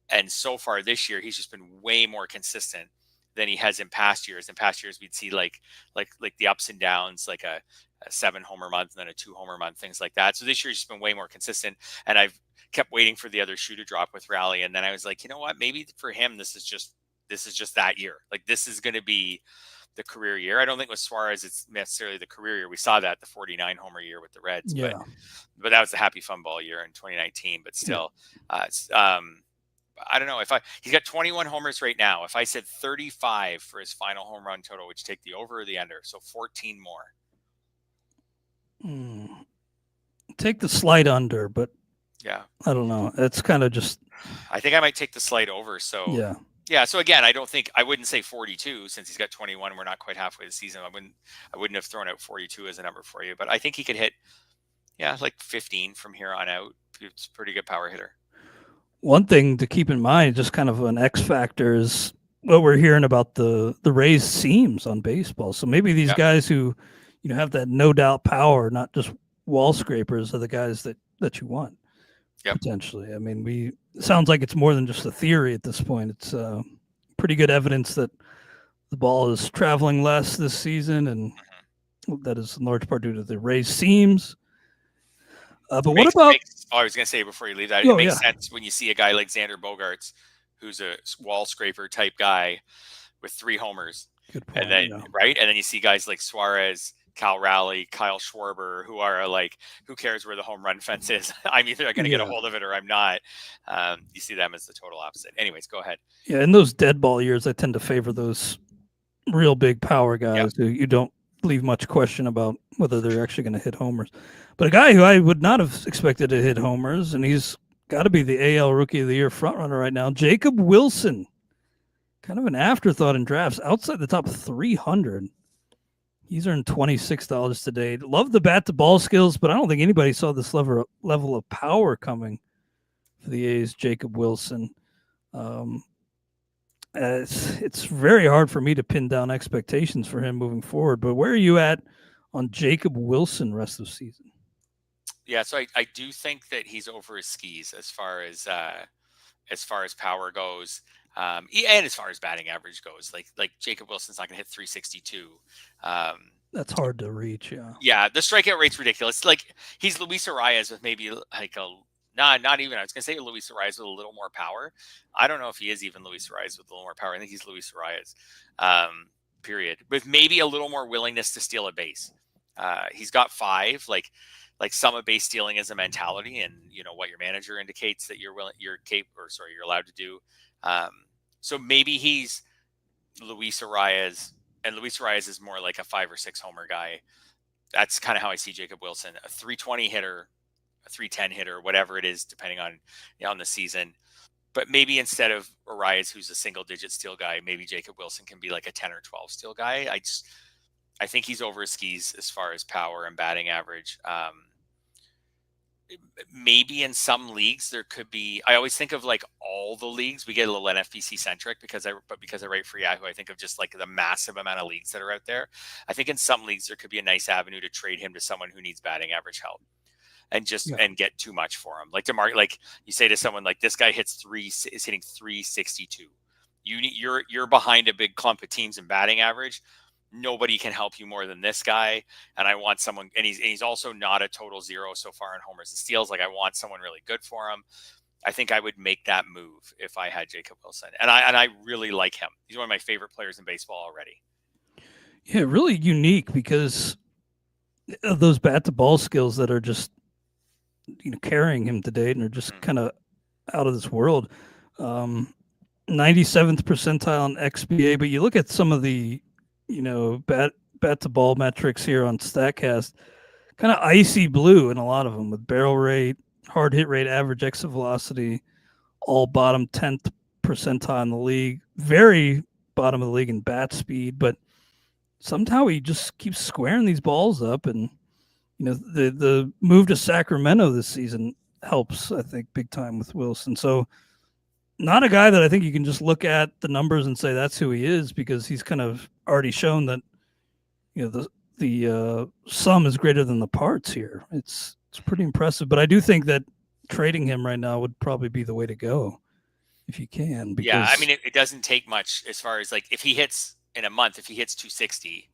And so far this year, he's just been way more consistent than he has in past years. In past years, we'd see like the ups and downs, like a 7 homer month and then a 2 homer month, things like that. So this year, he's just been way more consistent. And I've kept waiting for the other shoe to drop with Raleigh. And then I was like, you know what? Maybe for him, this is just that year. Like, this is going to be the career year. I don't think with Suarez it's necessarily the career year. We saw that the 49 homer year with the Reds, but that was the happy fun ball year in 2019. But still, I don't know he's got 21 homers right now. If I said 35 for his final home run total, would you take the over or the under? So 14 more. Take the slight under, but Yeah. I don't know. It's kind of just, I think I might take the slight over. So yeah. yeah. So again, I wouldn't say 42 since he's got 21. We're not quite halfway the season. I wouldn't have thrown out 42 as a number for you, but I think he could hit, yeah, like 15 from here on out. It's a pretty good power hitter. One thing to keep in mind, just kind of an X factor, is what we're hearing about the Rays seams on baseball. So maybe these Yeah. guys who, have that no doubt power, not just wall scrapers, are the guys that you want. Yep. Potentially. I mean, it sounds like it's more than just a theory at this point. It's pretty good evidence that the ball is traveling less this season, and that is in large part due to the Rays seams. But what about? I was going to say before you leave that, Oh, it makes yeah. sense when you see a guy like Xander Bogaerts, who's a wall scraper type guy with 3 homers. Good point. And then, right? And then you see guys like Suarez, Cal Raleigh, Kyle Schwarber, who are like, who cares where the home run fence is? I'm either going to get a hold of it or I'm not. You see them as the total opposite. Anyways, go ahead. Yeah, in those dead ball years, I tend to favor those real big power guys who you don't leave much question about whether they're actually going to hit homers. But a guy who I would not have expected to hit homers, and he's got to be the AL Rookie of the Year frontrunner right now, Jacob Wilson. Kind of an afterthought in drafts, outside the top 300. He's earned $26 today. Love the bat to ball skills, but I don't think anybody saw this level of power coming for the A's. Jacob Wilson. It's very hard for me to pin down expectations for him moving forward. But where are you at on Jacob Wilson rest of the season? Yeah, so I do think that he's over his skis as far as power goes. And as far as batting average goes, like Jacob Wilson's not going to hit 362. That's hard to reach. Yeah. Yeah, the strikeout rate's ridiculous. Like he's Luis Arias with maybe like not even. I was going to say Luis Arias with a little more power. I don't know if he is even Luis Arias with a little more power. I think he's Luis Arias. Period. With maybe a little more willingness to steal a base. He's got 5. Like some of base stealing is a mentality, and what your manager indicates that you're allowed to do. So maybe he's Luis Arias, and Luis Arias is more like a 5 or 6 homer guy. That's kind of how I see Jacob Wilson, a 320 hitter, a 310 hitter, whatever it is, depending on the season. But maybe instead of Arias, who's a single digit steal guy, maybe Jacob Wilson can be like a 10 or 12 steal guy. I think he's over his skis as far as power and batting average. Maybe in some leagues there could be. I always think of like all the leagues. We get a little NFBC centric because I write for Yahoo. I think of just like the massive amount of leagues that are out there. I think in some leagues there could be a nice avenue to trade him to someone who needs batting average help, and and get too much for him. Like like you say to someone like this guy is hitting 362. You're behind a big clump of teams in batting average. Nobody can help you more than this guy. And I want someone, and he's also not a total zero so far in homers and steals. Like I want someone really good for him. I think I would make that move if I had Jacob Wilson. And I really like him. He's one of my favorite players in baseball already. Yeah, really unique because of those bat to ball skills that are just carrying him to date and are just kind of out of this world. 97th percentile on XBA, but you look at some of the bat to ball metrics here on StatCast, kind of icy blue in a lot of them, with barrel rate, hard hit rate, average exit velocity, all bottom 10th percentile in the league, very bottom of the league in bat speed, but somehow he just keeps squaring these balls up. And the move to Sacramento this season helps, I think, big time with Wilson. So not a guy that I think you can just look at the numbers and say that's who he is, because he's kind of already shown that the sum is greater than the parts here. It's pretty impressive. But I do think that trading him right now would probably be the way to go if you can. Because, yeah, I mean, it doesn't take much as far as like if he hits in a month, if he hits 260,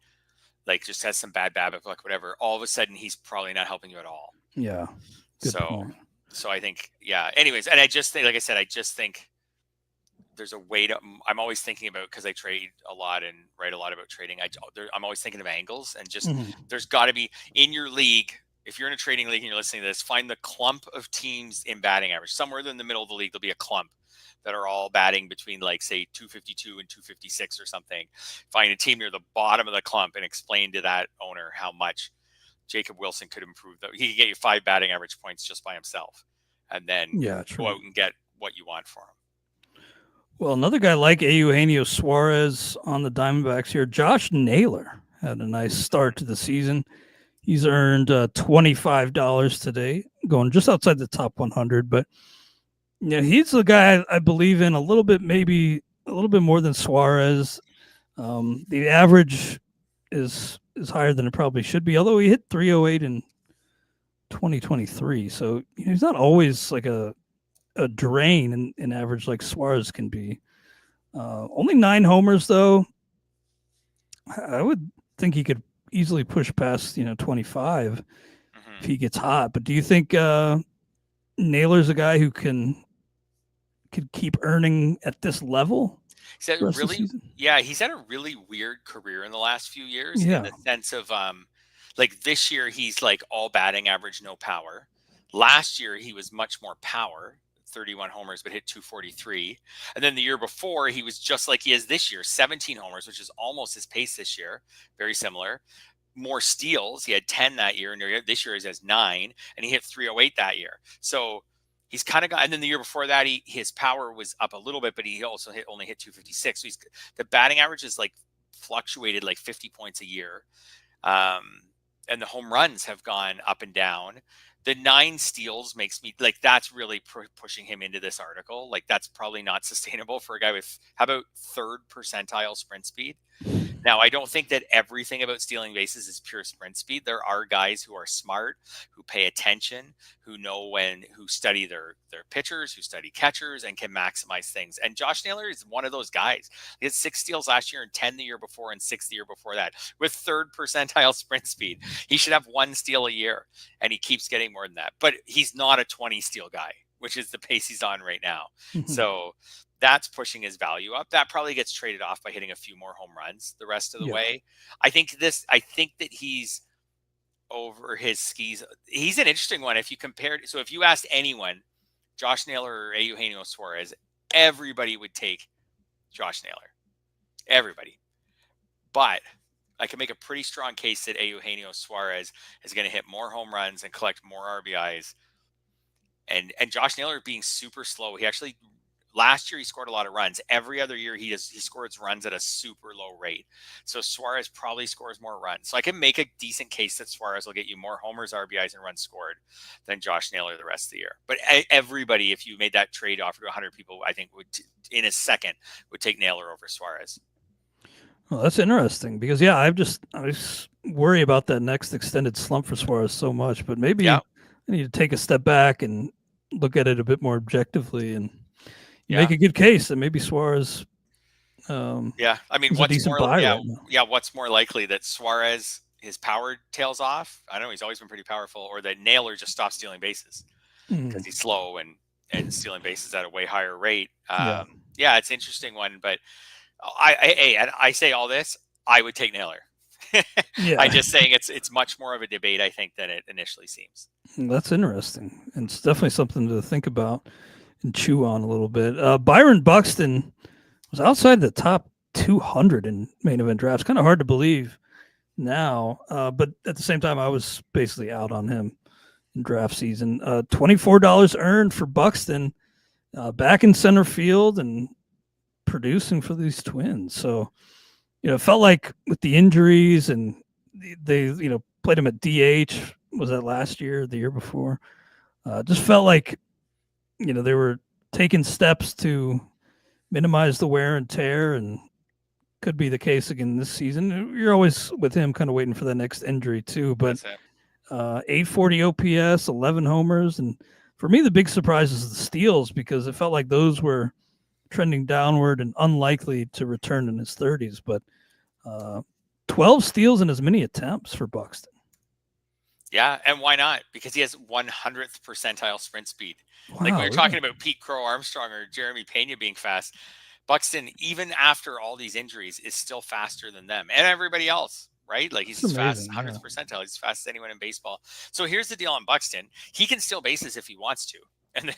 like just has some bad BABIP, like whatever, all of a sudden he's probably not helping you at all. Yeah. So I think, yeah. Anyways, and I just think, like I said, there's a way to. I'm always thinking about, because I trade a lot and write a lot about trading. I'm always thinking of angles, and just there's got to be in your league. If you're in a trading league and you're listening to this, find the clump of teams in batting average. Somewhere in the middle of the league, there'll be a clump that are all batting between like say 252 and 256 or something. Find a team near the bottom of the clump and explain to that owner how much Jacob Wilson could improve. He could get you 5 batting average points just by himself. and then Yeah, go true. out and get what you want for him. Well, another guy like Eugenio Suarez on the Diamondbacks here, Josh Naylor had a nice start to the season. He's earned $25 today, going just outside the top 100. But yeah, he's the guy I believe in a little bit, maybe a little bit more than Suarez. The average is higher than it probably should be, although he hit 308 in 2023. So he's not always like a drain in average like Suarez can be. Only 9 homers though. I would think he could easily push past 25 if he gets hot. But do you think Naylor's a guy who could keep earning at this level? He's had he's had a really weird career in the last few years in the sense of like this year he's like all batting average, no power. Last year he was much more power, 31 homers, but hit 243. And then the year before he was just like he is this year, 17 homers, which is almost his pace this year. Very similar. More steals. He had 10 that year, and this year he has 9, and he hit 308 that year. So he's kind of got, and then the year before that, his power was up a little bit, but he also only hit 256. So the batting average is like fluctuated like 50 points a year. And the home runs have gone up and down. The 9 steals makes me like, that's really pushing him into this article. Like that's probably not sustainable for a guy with, how about 3rd percentile sprint speed? Now, I don't think that everything about stealing bases is pure sprint speed. There are guys who are smart, who pay attention, who know who study their pitchers, who study catchers, and can maximize things. And Josh Naylor is one of those guys. He had 6 steals last year and 10 the year before and 6 the year before that with 3rd percentile sprint speed. He should have 1 steal a year, and he keeps getting more than that. But he's not a 20 steal guy, which is the pace he's on right now. So that's pushing his value up. That probably gets traded off by hitting a few more home runs the rest of the way. I think that he's over his skis. He's an interesting one. If you compared, so if you asked anyone, Josh Naylor or Eugenio Suarez, everybody would take Josh Naylor. Everybody. But I can make a pretty strong case that Eugenio Suarez is going to hit more home runs and collect more RBIs. And Josh Naylor being super slow. He actually, last year he scored a lot of runs. Every other year he scores runs at a super low rate. So Suarez probably scores more runs. So I can make a decent case that Suarez will get you more homers, RBIs, and runs scored than Josh Naylor the rest of the year. But everybody, if you made that trade offer to 100 people, I think would in a second would take Naylor over Suarez. Well, that's interesting because I just worry about that next extended slump for Suarez so much. But maybe I need to take a step back and look at it a bit more objectively and make a good case that maybe Suarez. I mean, what's more likely that Suarez, his power tails off? I know he's always been pretty powerful, or that Naylor just stops stealing bases because he's slow and stealing bases at a way higher rate. It's an interesting one, but I say all this, I would take Naylor. I'm just saying it's much more of a debate, I think, than it initially seems. That's interesting. And it's definitely something to think about and chew on a little bit. Byron Buxton was outside the top 200 in main event drafts. Kind of hard to believe now, but at the same time, I was basically out on him in draft season. $24 earned for Buxton, back in center field and producing for these Twins. So, it felt like with the injuries and they, played him at DH. Was that last year, the year before? Just felt like, they were taking steps to minimize the wear and tear, and could be the case again this season. You're always with him kind of waiting for the next injury too, but 840 OPS, 11 homers. And for me, the big surprise is the steals, because it felt like those were trending downward and unlikely to return in his 30s, but 12 steals in as many attempts for Buxton. Yeah, and why not? Because he has 100th percentile sprint speed. Wow, like when you're talking about Pete Crow Armstrong or Jeremy Pena being fast, Buxton, even after all these injuries, is still faster than them and everybody else, right? Like he's as fast, 100th percentile. He's as fast as anyone in baseball. So here's the deal on Buxton. He can steal bases if he wants to. And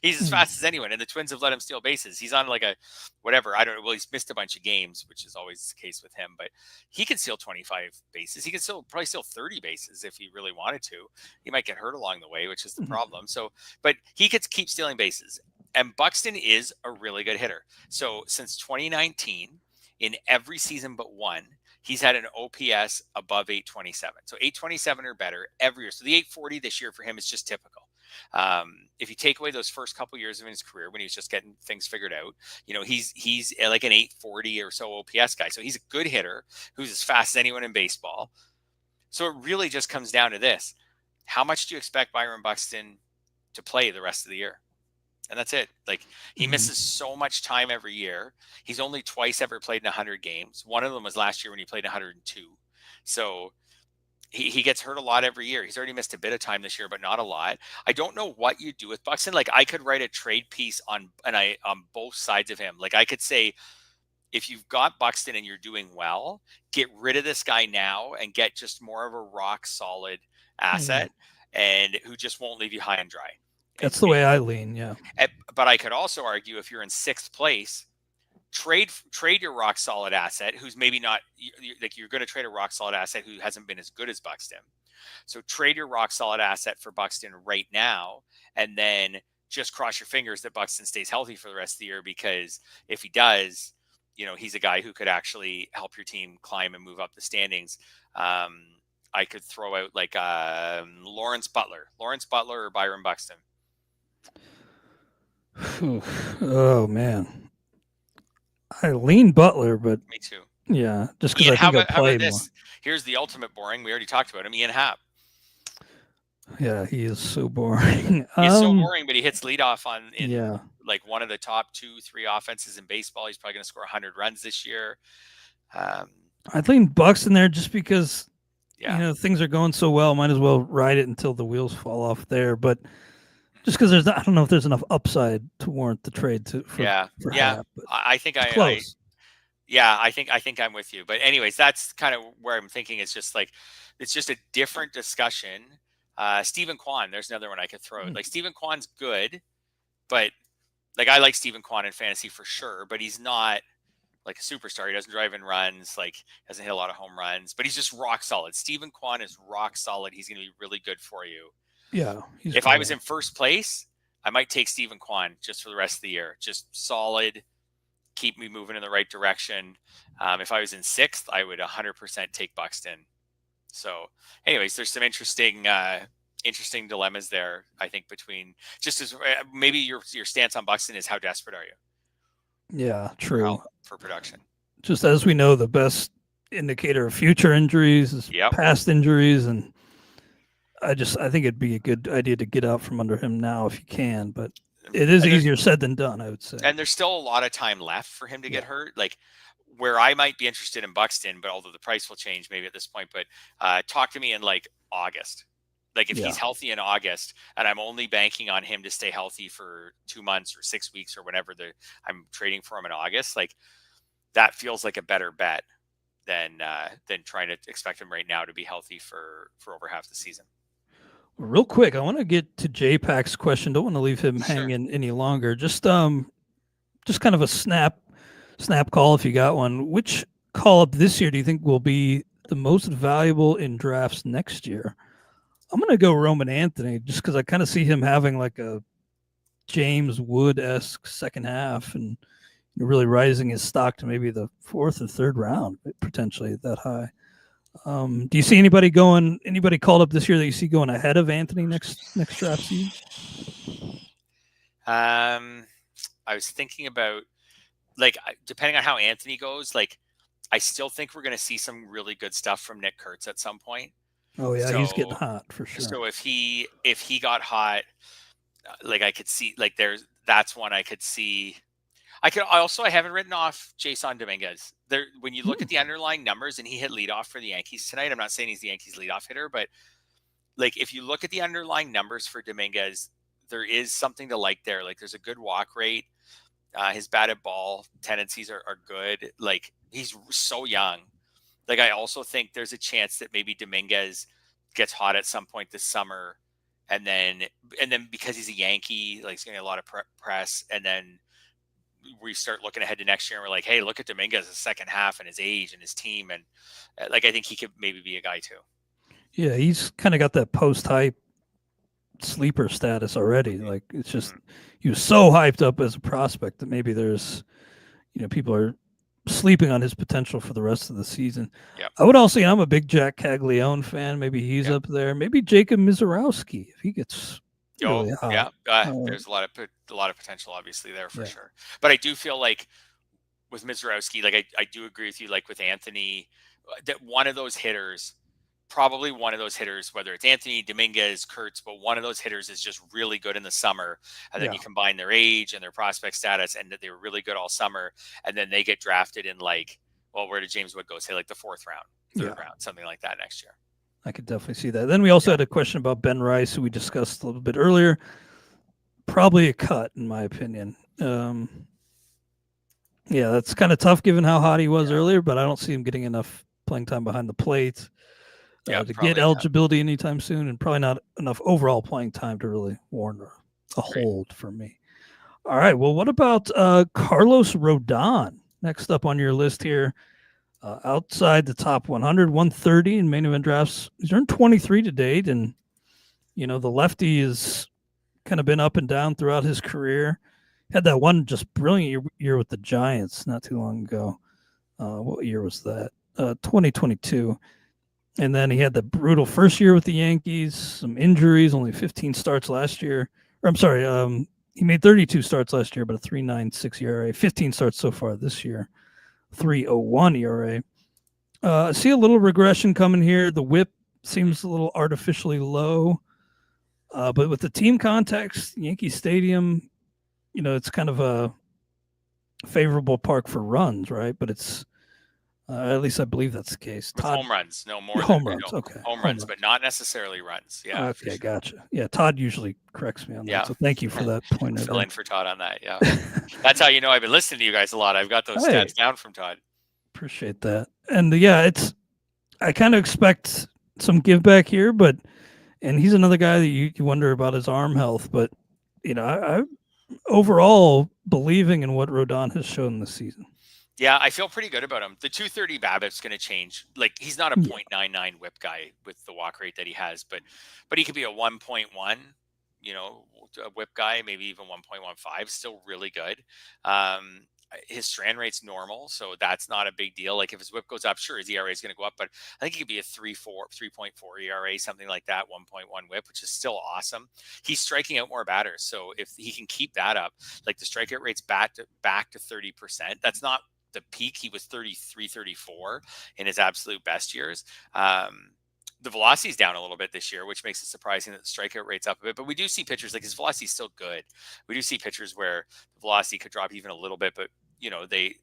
he's as fast as anyone, and the Twins have let him steal bases. He's on like a whatever. I don't know. Well, he's missed a bunch of games, which is always the case with him, but he can steal 25 bases. He can probably steal 30 bases if he really wanted to. He might get hurt along the way, which is the problem. So, but he could keep stealing bases. And Buxton is a really good hitter. So since 2019, in every season but one, he's had an OPS above 827. So 827 or better every year. So the 840 this year for him is just typical. If you take away those first couple years of his career when he was just getting things figured out, he's like an 840 or so OPS guy. So he's a good hitter who's as fast as anyone in baseball. So it really just comes down to this. How much do you expect Byron Buxton to play the rest of the year? And that's it. Like, he misses so much time every year. He's only twice ever played in 100 games. One of them was last year when he played 102. So he gets hurt a lot every year. He's already missed a bit of time this year, but not a lot. I don't know what you do with Buxton. Like, I could write a trade piece on both sides of him. Like, I could say, if you've got Buxton and you're doing well, get rid of this guy now and get just more of a rock solid asset and who just won't leave you high and dry. That's the way I lean, yeah. But I could also argue, if you're in sixth place, trade your rock solid asset, who's maybe not like, you're going to trade a rock solid asset who hasn't been as good as Buxton. So trade your rock solid asset for Buxton right now, and then just cross your fingers that Buxton stays healthy for the rest of the year, because if he does, he's a guy who could actually help your team climb and move up the standings. I could throw out like Lawrence Butler or Byron Buxton. Oh man, I lean Butler, but me too. Yeah, just because I think I'll play more. Here's the ultimate boring. We already talked about him. Ian Happ. Yeah, he is so boring. He's so boring, but he hits leadoff in like one of the top 2-3 offenses in baseball. He's probably going to score 100 runs this year. I lean Buxton there just because things are going so well. Might as well ride it until the wheels fall off there. But just because I don't know if there's enough upside to warrant the trade for Happ, I think close. I think I'm with you. But anyways, that's kind of where I'm thinking. It's just a different discussion. Stephen Kwan, there's another one I could throw. Like, Stephen Kwan's good, but like, I like Stephen Kwan in fantasy for sure, but he's not like a superstar. He doesn't drive in runs, like, doesn't hit a lot of home runs, but he's just rock solid. Stephen Kwan is rock solid. He's going to be really good for you. Yeah. If I was in first place, I might take Stephen Kwan just for the rest of the year. Just solid, keep me moving in the right direction. If I was in sixth, I would 100% take Buxton. So anyways, there's some interesting dilemmas there, I think, between just as maybe your stance on Buxton is how desperate are you? Yeah, true. For production. Just as we know, the best indicator of future injuries is past injuries. And I think it'd be a good idea to get out from under him now if you can, but it is easier said than done, I would say. And there's still a lot of time left for him to get hurt. Like, where I might be interested in Buxton, but although the price will change maybe at this point, but talk to me in like August. Like, if he's healthy in August and I'm only banking on him to stay healthy for 2 months or 6 weeks or whenever I'm trading for him in August, like, that feels like a better bet than trying to expect him right now to be healthy for over half the season. Real quick, I want to get to J-Pac's question. Don't want to leave him hanging any longer. Just kind of a snap call if you got one. Which call up this year do you think will be the most valuable in drafts next year? I'm going to go Roman Anthony just because I kind of see him having like a James Wood-esque second half and really rising his stock to maybe the 4th or 3rd round, potentially that high. Do you see anybody called up this year that you see going ahead of Anthony next draft season? I was thinking about, like, depending on how Anthony goes, like, I still think we're going to see some really good stuff from Nick Kurtz at some point. Oh yeah, he's getting hot for sure. So if he got hot, like, I could see, like, that's one I could see. I haven't written off Jason Dominguez. When you look at the underlying numbers, and he hit leadoff for the Yankees tonight. I'm not saying he's the Yankees leadoff hitter, but like, if you look at the underlying numbers for Dominguez, there is something to like there. Like, there's a good walk rate. His batted ball tendencies are good. Like, he's so young. Like, I also think there's a chance that maybe Dominguez gets hot at some point this summer and then because he's a Yankee, like he's getting a lot of press, and then we start looking ahead to next year and we're like, hey, look at Dominguez, his second half and his age and his team, and like I think he could maybe be a guy too. Yeah, he's kind of got that post hype sleeper status already. Like it's just he was so hyped up as a prospect that maybe there's people are sleeping on his potential for the rest of the season. Yeah, I would also, I'm a big Jack Caglione fan. Maybe he's up there. Maybe Jacob Mizorowski if he gets really hot. There's a lot of potential, obviously, there for sure. But I do feel like with Mizorowski, like I do agree with you, like with Anthony, that one of those hitters, whether it's Anthony, Dominguez, Kurtz, but one of those hitters is just really good in the summer. And then you combine their age and their prospect status and that they were really good all summer. And then they get drafted in like, well, where did James Wood go? Say like the 4th round, 3rd round, something like that next year. I could definitely see that. Then we also had a question about Ben Rice, who we discussed a little bit earlier. Probably a cut, in my opinion. Yeah, that's kind of tough given how hot he was earlier, but I don't see him getting enough playing time behind the plate to get eligibility anytime soon, and probably not enough overall playing time to really warrant a hold for me. All right, well, what about Carlos Rodon? Next up on your list here, outside the top 100, 130 in main event drafts. He's earned 23 to date, and the lefty has kind of been up and down throughout his career. Had that one just brilliant year with the Giants not too long ago. What year was that? 2022. And then he had the brutal first year with the Yankees, some injuries, only 15 starts last year. Or I'm sorry, he made 32 starts last year, but a 3.96 ERA. 15 starts so far this year, 3.01 ERA. I see a little regression coming here. The whip seems a little artificially low. But with the team context, Yankee Stadium, it's kind of a favorable park for runs, right? But it's at least I believe that's the case. Home runs, no more home runs. Okay, home runs, but not necessarily runs. Yeah. Okay, sure. Gotcha. Yeah, Todd usually corrects me on that. So thank you for that point. Fill in for Todd on that. Yeah, that's how I've been listening to you guys a lot. I've got those stats down from Todd. Appreciate that. And I kind of expect some give back here, and he's another guy that you wonder about his arm health. But I overall believing in what Rodon has shown this season. Yeah, I feel pretty good about him. The 230 BABIP's going to change. Like he's not a 0.99 whip guy with the walk rate that he has, but he could be a 1.1, a whip guy, maybe even 1.15, still really good. His strand rate's normal, so that's not a big deal. Like if his whip goes up, sure, his ERA is going to go up, but I think he could be a 3.4 ERA, something like that, 1.1 whip, which is still awesome. He's striking out more batters, so if he can keep that up, like the strikeout rate's back to 30%. That's not the peak. He was 33, 34 in his absolute best years. The velocity is down a little bit this year, which makes it surprising that the strikeout rate's up a bit. But we do see pitchers like his velocity is still good. We do see pitchers where the velocity could drop even a little bit, but they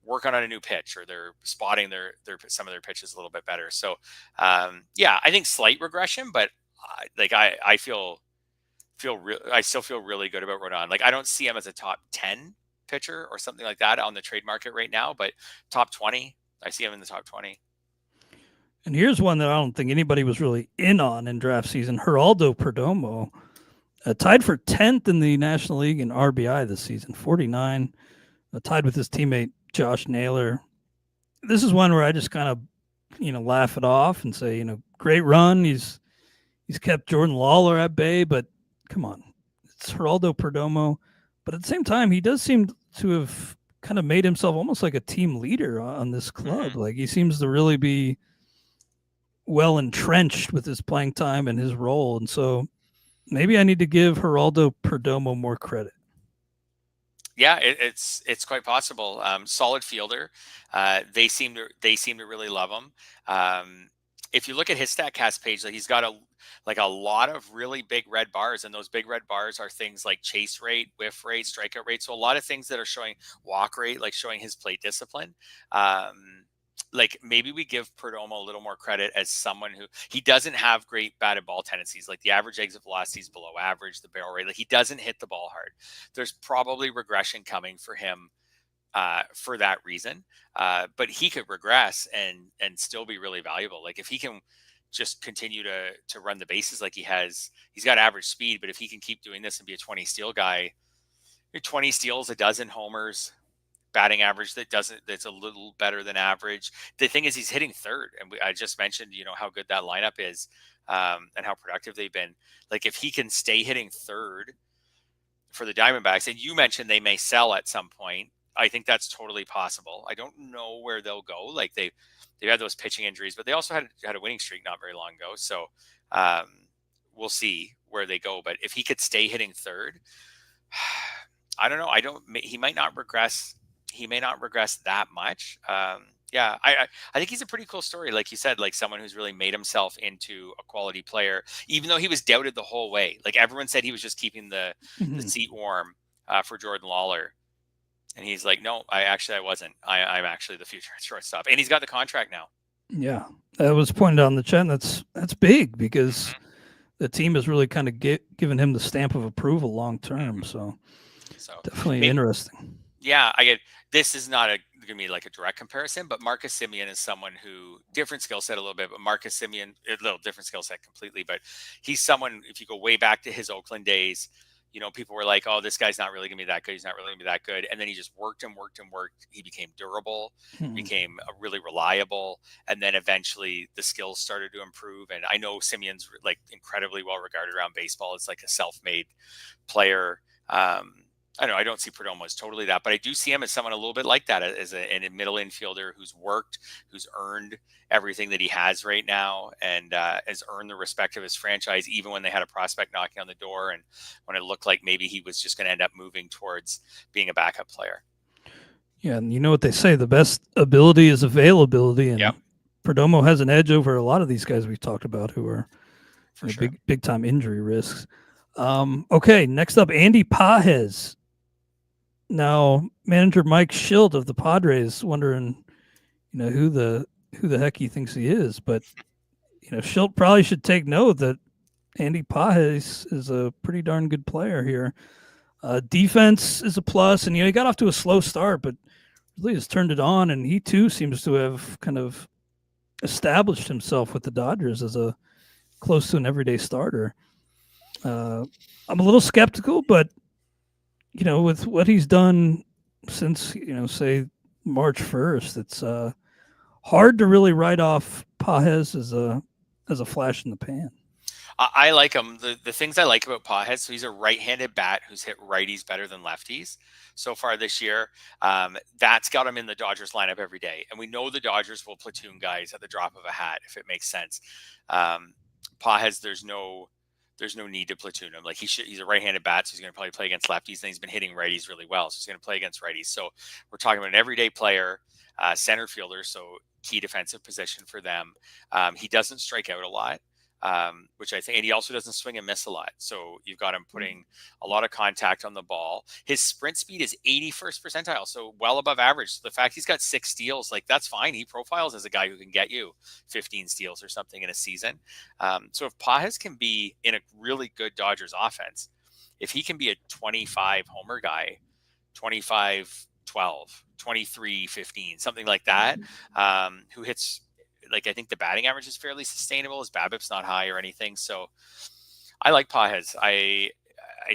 work on a new pitch or they're spotting their some of their pitches a little bit better. So I think slight regression, but I still feel really good about Rodon. Like I don't see him as a top 10 pitcher or something like that on the trade market right now, but top 20, I see him in the top 20. And here's one that I don't think anybody was really in on in draft season. Geraldo Perdomo, tied for 10th in the National League in RBI this season, 49, tied with his teammate Josh Naylor. This is one where I just kind of, laugh it off and say, great run. He's kept Jordan Lawler at bay, but come on, it's Geraldo Perdomo. But at the same time, he does seem to have kind of made himself almost like a team leader on this club. Like he seems to really be well entrenched with his playing time and his role. And so maybe I need to give Geraldo Perdomo more credit. Yeah, it's quite possible. Solid fielder. They seem to really love him. If you look at his StatCast page, like he's got a lot of really big red bars, and those big red bars are things like chase rate, whiff rate, strikeout rate. So a lot of things that are showing walk rate, like showing his plate discipline. Like maybe we give Perdomo a little more credit as someone who he doesn't have great batted ball tendencies. Like the average exit velocity is below average, the barrel rate, like he doesn't hit the ball hard. There's probably regression coming for him for that reason. But he could regress and still be really valuable. Like if he can just continue to run the bases like he has. He's got average speed, but if he can keep doing this and be a 20 steal guy, 20 steals, a dozen homers, batting average that's a little better than average. The thing is, he's hitting third, and I just mentioned, how good that lineup is, and how productive they've been. Like, if he can stay hitting third for the Diamondbacks, and you mentioned they may sell at some point, I think that's totally possible. I don't know where they'll go. Like, they had those pitching injuries, but they also had a winning streak not very long ago. So we'll see where they go. But if he could stay hitting third, I don't know. He might not regress. He may not regress that much. Yeah, I think he's a pretty cool story. Like you said, like someone who's really made himself into a quality player, even though he was doubted the whole way. Like, everyone said he was just keeping the seat warm for Jordan Lawler. And he's like, no, I wasn't. I'm actually the future shortstop. And he's got the contract now. Yeah, that was pointed out in the chat. That's big because the team has really kind of given him the stamp of approval long term. So definitely interesting. Yeah, I get this is not going to be like a direct comparison, but Marcus Semien is someone who different skill set a little bit, but Marcus Semien, a little different skill set completely. But he's someone, if you go way back to his Oakland days, people were like, oh, this guy's not really going to be that good. He's not really going to be that good. And then he just worked and worked and worked. He became durable, became really reliable. And then eventually the skills started to improve. And I know Simeon's like incredibly well regarded around baseball. It's like a self-made player. I don't know. I don't see Perdomo as totally that, but I do see him as someone a little bit like that, as a middle infielder who's worked, who's earned everything that he has right now, and has earned the respect of his franchise, even when they had a prospect knocking on the door, and when it looked like maybe he was just going to end up moving towards being a backup player. Yeah, and you know what they say: the best ability is availability, and Perdomo has an edge over a lot of these guys we've talked about who are big time injury risks. Okay, next up, Andy Pages. Now, manager Mike Schilt of the Padres wondering, who the heck he thinks he is. But, Schilt probably should take note that Andy Pages is a pretty darn good player here. Defense is a plus, and, he got off to a slow start, but really has turned it on, and he too seems to have kind of established himself with the Dodgers as a close to an everyday starter. I'm a little skeptical, but with what he's done since, say March 1st, it's hard to really write off Pages as a flash in the pan. I like him. The things I like about Pages, so he's a right-handed bat who's hit righties better than lefties so far this year. That's got him in the Dodgers lineup every day. And we know the Dodgers will platoon guys at the drop of a hat, if it makes sense. Pages, there's no need to platoon him. Like, he's a right-handed bat, so he's going to probably play against lefties, and he's been hitting righties really well, so he's going to play against righties. So we're talking about an everyday player, center fielder, so key defensive position for them. He doesn't strike out a lot, which I think, and he also doesn't swing and miss a lot. So you've got him putting a lot of contact on the ball. His sprint speed is 81st percentile, so well above average. So the fact he's got 6 steals, like, that's fine. He profiles as a guy who can get you 15 steals or something in a season. So if Pages can be in a really good Dodgers offense, if he can be a 25 homer guy, 25-12, 23-15, something like that, who hits, like, I think the batting average is fairly sustainable. His BABIP's not high or anything. So I like Pages. I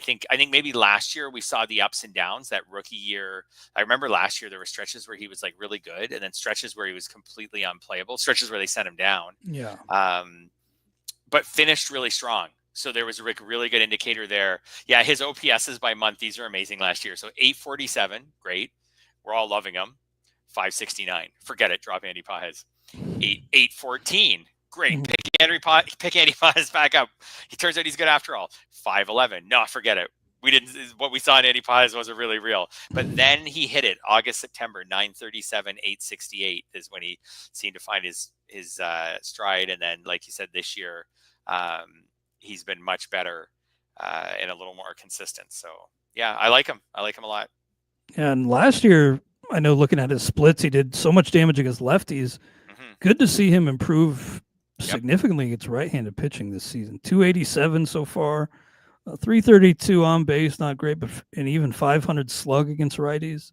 think maybe last year we saw the ups and downs. That rookie year, I remember last year there were stretches where he was like really good, and then stretches where he was completely unplayable, stretches where they sent him down. Yeah. But finished really strong. So there was a really good indicator there. Yeah, his OPSs by month, these are amazing last year. So 847, great. We're all loving him. 569, forget it. Drop Andy Pages. 814, great. Pick Andy Pages back up. He turns out he's good after all. 511, no, forget it. What we saw in Andy Pages wasn't really real. But then he hit it August, September, 937, 868 is when he seemed to find his stride. And then, like you said, this year, he's been much better and a little more consistent. So yeah, I like him. I like him a lot. And last year, I know, looking at his splits, he did so much damage against lefties. Good to see him improve significantly against right-handed pitching this season. 287 so far, 332 on base, not great, but and even 500 slug against righties.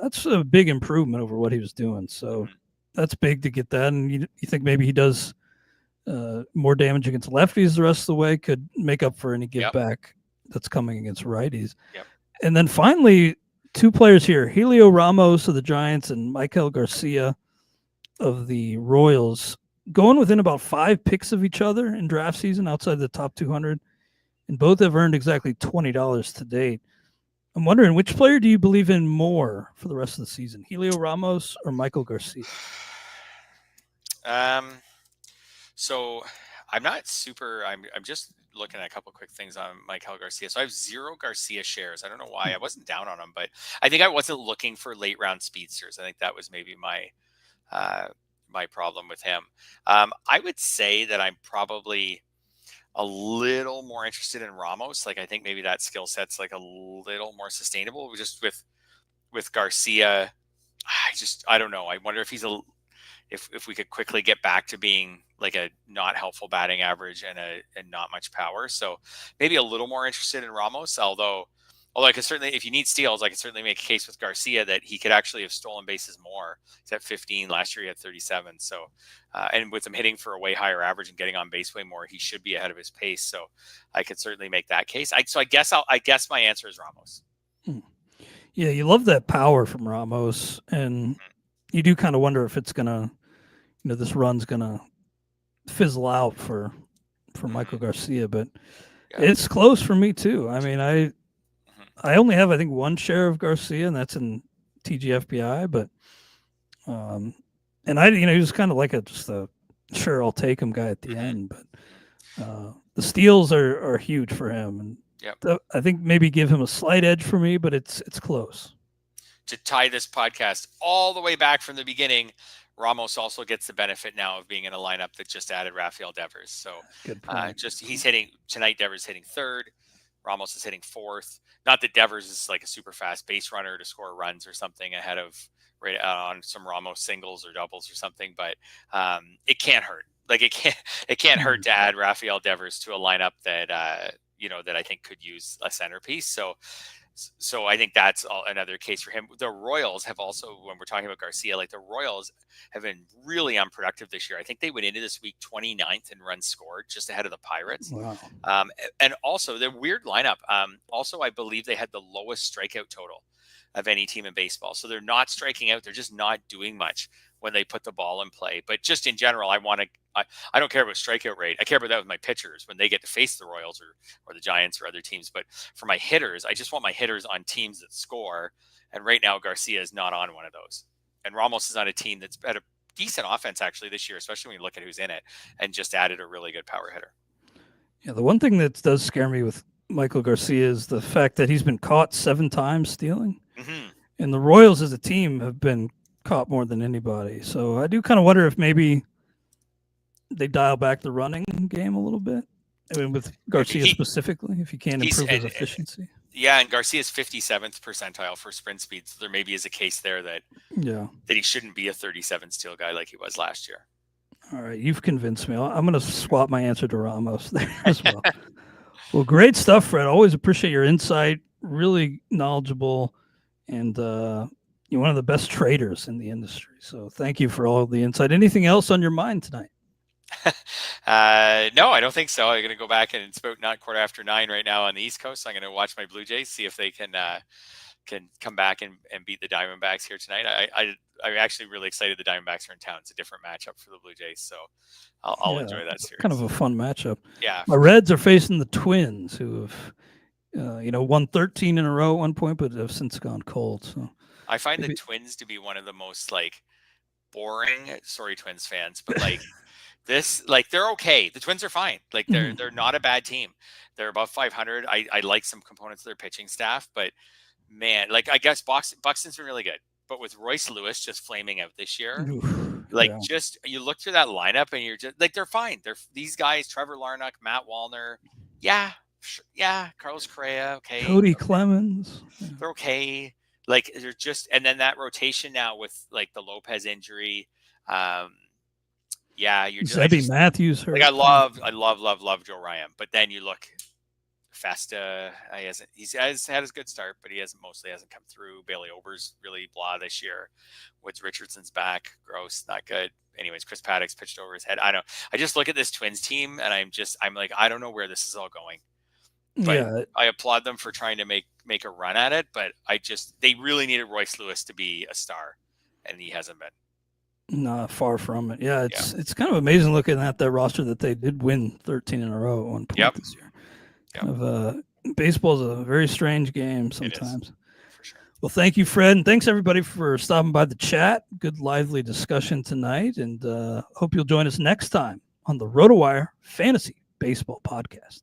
That's a big improvement over what he was doing. So that's big to get that. And you think maybe he does more damage against lefties the rest of the way, could make up for any give Yep. back that's coming against righties. Yep. And then finally, two players here, Helio Ramos of the Giants and Michael Garcia of the Royals, going within about 5 picks of each other in draft season outside the top 200. And both have earned exactly $20 to date. I'm wondering, which player do you believe in more for the rest of the season, Helio Ramos or Michael Garcia? So I'm not super. I'm just looking at a couple quick things on Michael Garcia. So I have 0 Garcia shares. I don't know why. I wasn't down on him, but I think I wasn't looking for late round speedsters. I think that was maybe my my problem with him. I would say that I'm probably a little more interested in Ramos. Like, I think maybe that skill set's like a little more sustainable. Just with Garcia, I don't know. I wonder if he's if we could quickly get back to being like a not helpful batting average and not much power. So maybe a little more interested in Ramos, although I could certainly, if you need steals, I could certainly make a case with Garcia that he could actually have stolen bases more. He's at 15. Last year he had 37. So, and with him hitting for a way higher average and getting on base way more, he should be ahead of his pace. So I could certainly make that case. I guess my answer is Ramos. Yeah, you love that power from Ramos, and you do kind of wonder if it's gonna, this run's gonna fizzle out for Michael Garcia, but it's close for me too. I mean, I only have, I think, 1 share of Garcia, and that's in TGFBI, but and he was kind of like just a sure I'll take him guy at the end, but the steals are huge for him, and I think maybe give him a slight edge for me, but it's close. To tie this podcast all the way back from the beginning, Ramos also gets the benefit now of being in a lineup that just added Rafael Devers. So he's hitting tonight. Devers hitting 3rd. Ramos is hitting 4th. Not that Devers is like a super fast base runner to score runs or something ahead of on some Ramos singles or doubles or something, but it can't hurt. Like it can't hurt to add Rafael Devers to a lineup that that I think could use a centerpiece. So I think that's another case for him. The Royals have also, when we're talking about Garcia, like the Royals have been really unproductive this year. I think they went into this week 29th in runs scored, just ahead of the Pirates. Wow. And also their weird lineup. Also, I believe they had the lowest strikeout total of any team in baseball. So they're not striking out. They're just not doing much when they put the ball in play. But just in general, I don't care about strikeout rate. I care about that with my pitchers when they get to face the Royals or the Giants or other teams. But for my hitters, I just want my hitters on teams that score. And right now, Garcia is not on one of those. And Ramos is on a team that's had a decent offense actually this year, especially when you look at who's in it, and just added a really good power hitter. Yeah, the one thing that does scare me with Michael Garcia is the fact that he's been caught 7 times stealing. Mm-hmm. And the Royals as a team have been caught more than anybody. So I do kind of wonder if maybe they dial back the running game a little bit. I mean, with Garcia specifically, if you can't improve his efficiency. Yeah, and Garcia's 57th percentile for sprint speed. So there maybe is a case there that he shouldn't be a 37 steal guy like he was last year. All right, you've convinced me. I'm going to swap my answer to Ramos there as well. Well, great stuff, Fred. Always appreciate your insight. Really knowledgeable, and you're one of the best traders in the industry. So thank you for all the insight. Anything else on your mind tonight? No, I don't think so. I'm going to go back, and it's about 9:15 right now on the East Coast. So I'm going to watch my Blue Jays, see if they can come back and beat the Diamondbacks here tonight. I'm actually really excited the Diamondbacks are in town. It's a different matchup for the Blue Jays, so I'll enjoy that series. Kind of a fun matchup. Yeah. My Reds are facing the Twins, who have won 13 in a row at one point, but have since gone cold. So I find the Twins to be one of the most boring. Sorry, Twins fans, but they're okay. The Twins are fine. They're not a bad team. They're above 500. I like some components of their pitching staff, but man, I guess Buxton's been really good. But with Royce Lewis just flaming out this year, just you look through that lineup and you're just they're fine. They're these guys: Trevor Larnach, Matt Wallner, Carlos Correa, okay, Cody Clemens, they're okay. They're just, and then that rotation now with the Lopez injury. You're Zebby Matthews. I love Joe Ryan, but then you look Festa, he's had his good start, but he mostly hasn't come through. Bailey Ober's really blah this year. Woods Richardson's back, gross, not good. Anyways, Chris Paddock's pitched over his head. I don't. I just look at this Twins team and I'm like, I don't know where this is all going. But I applaud them for trying to make a run at it. But they really needed Royce Lewis to be a star, and he hasn't been. No, far from it. Yeah, it's kind of amazing looking at that roster that they did win 13 in a row at one point this year. Kind of, baseball is a very strange game sometimes. For sure. Well, thank you, Fred, and thanks everybody for stopping by the chat. Good lively discussion tonight, and hope you'll join us next time on the Rotowire Fantasy Baseball Podcast.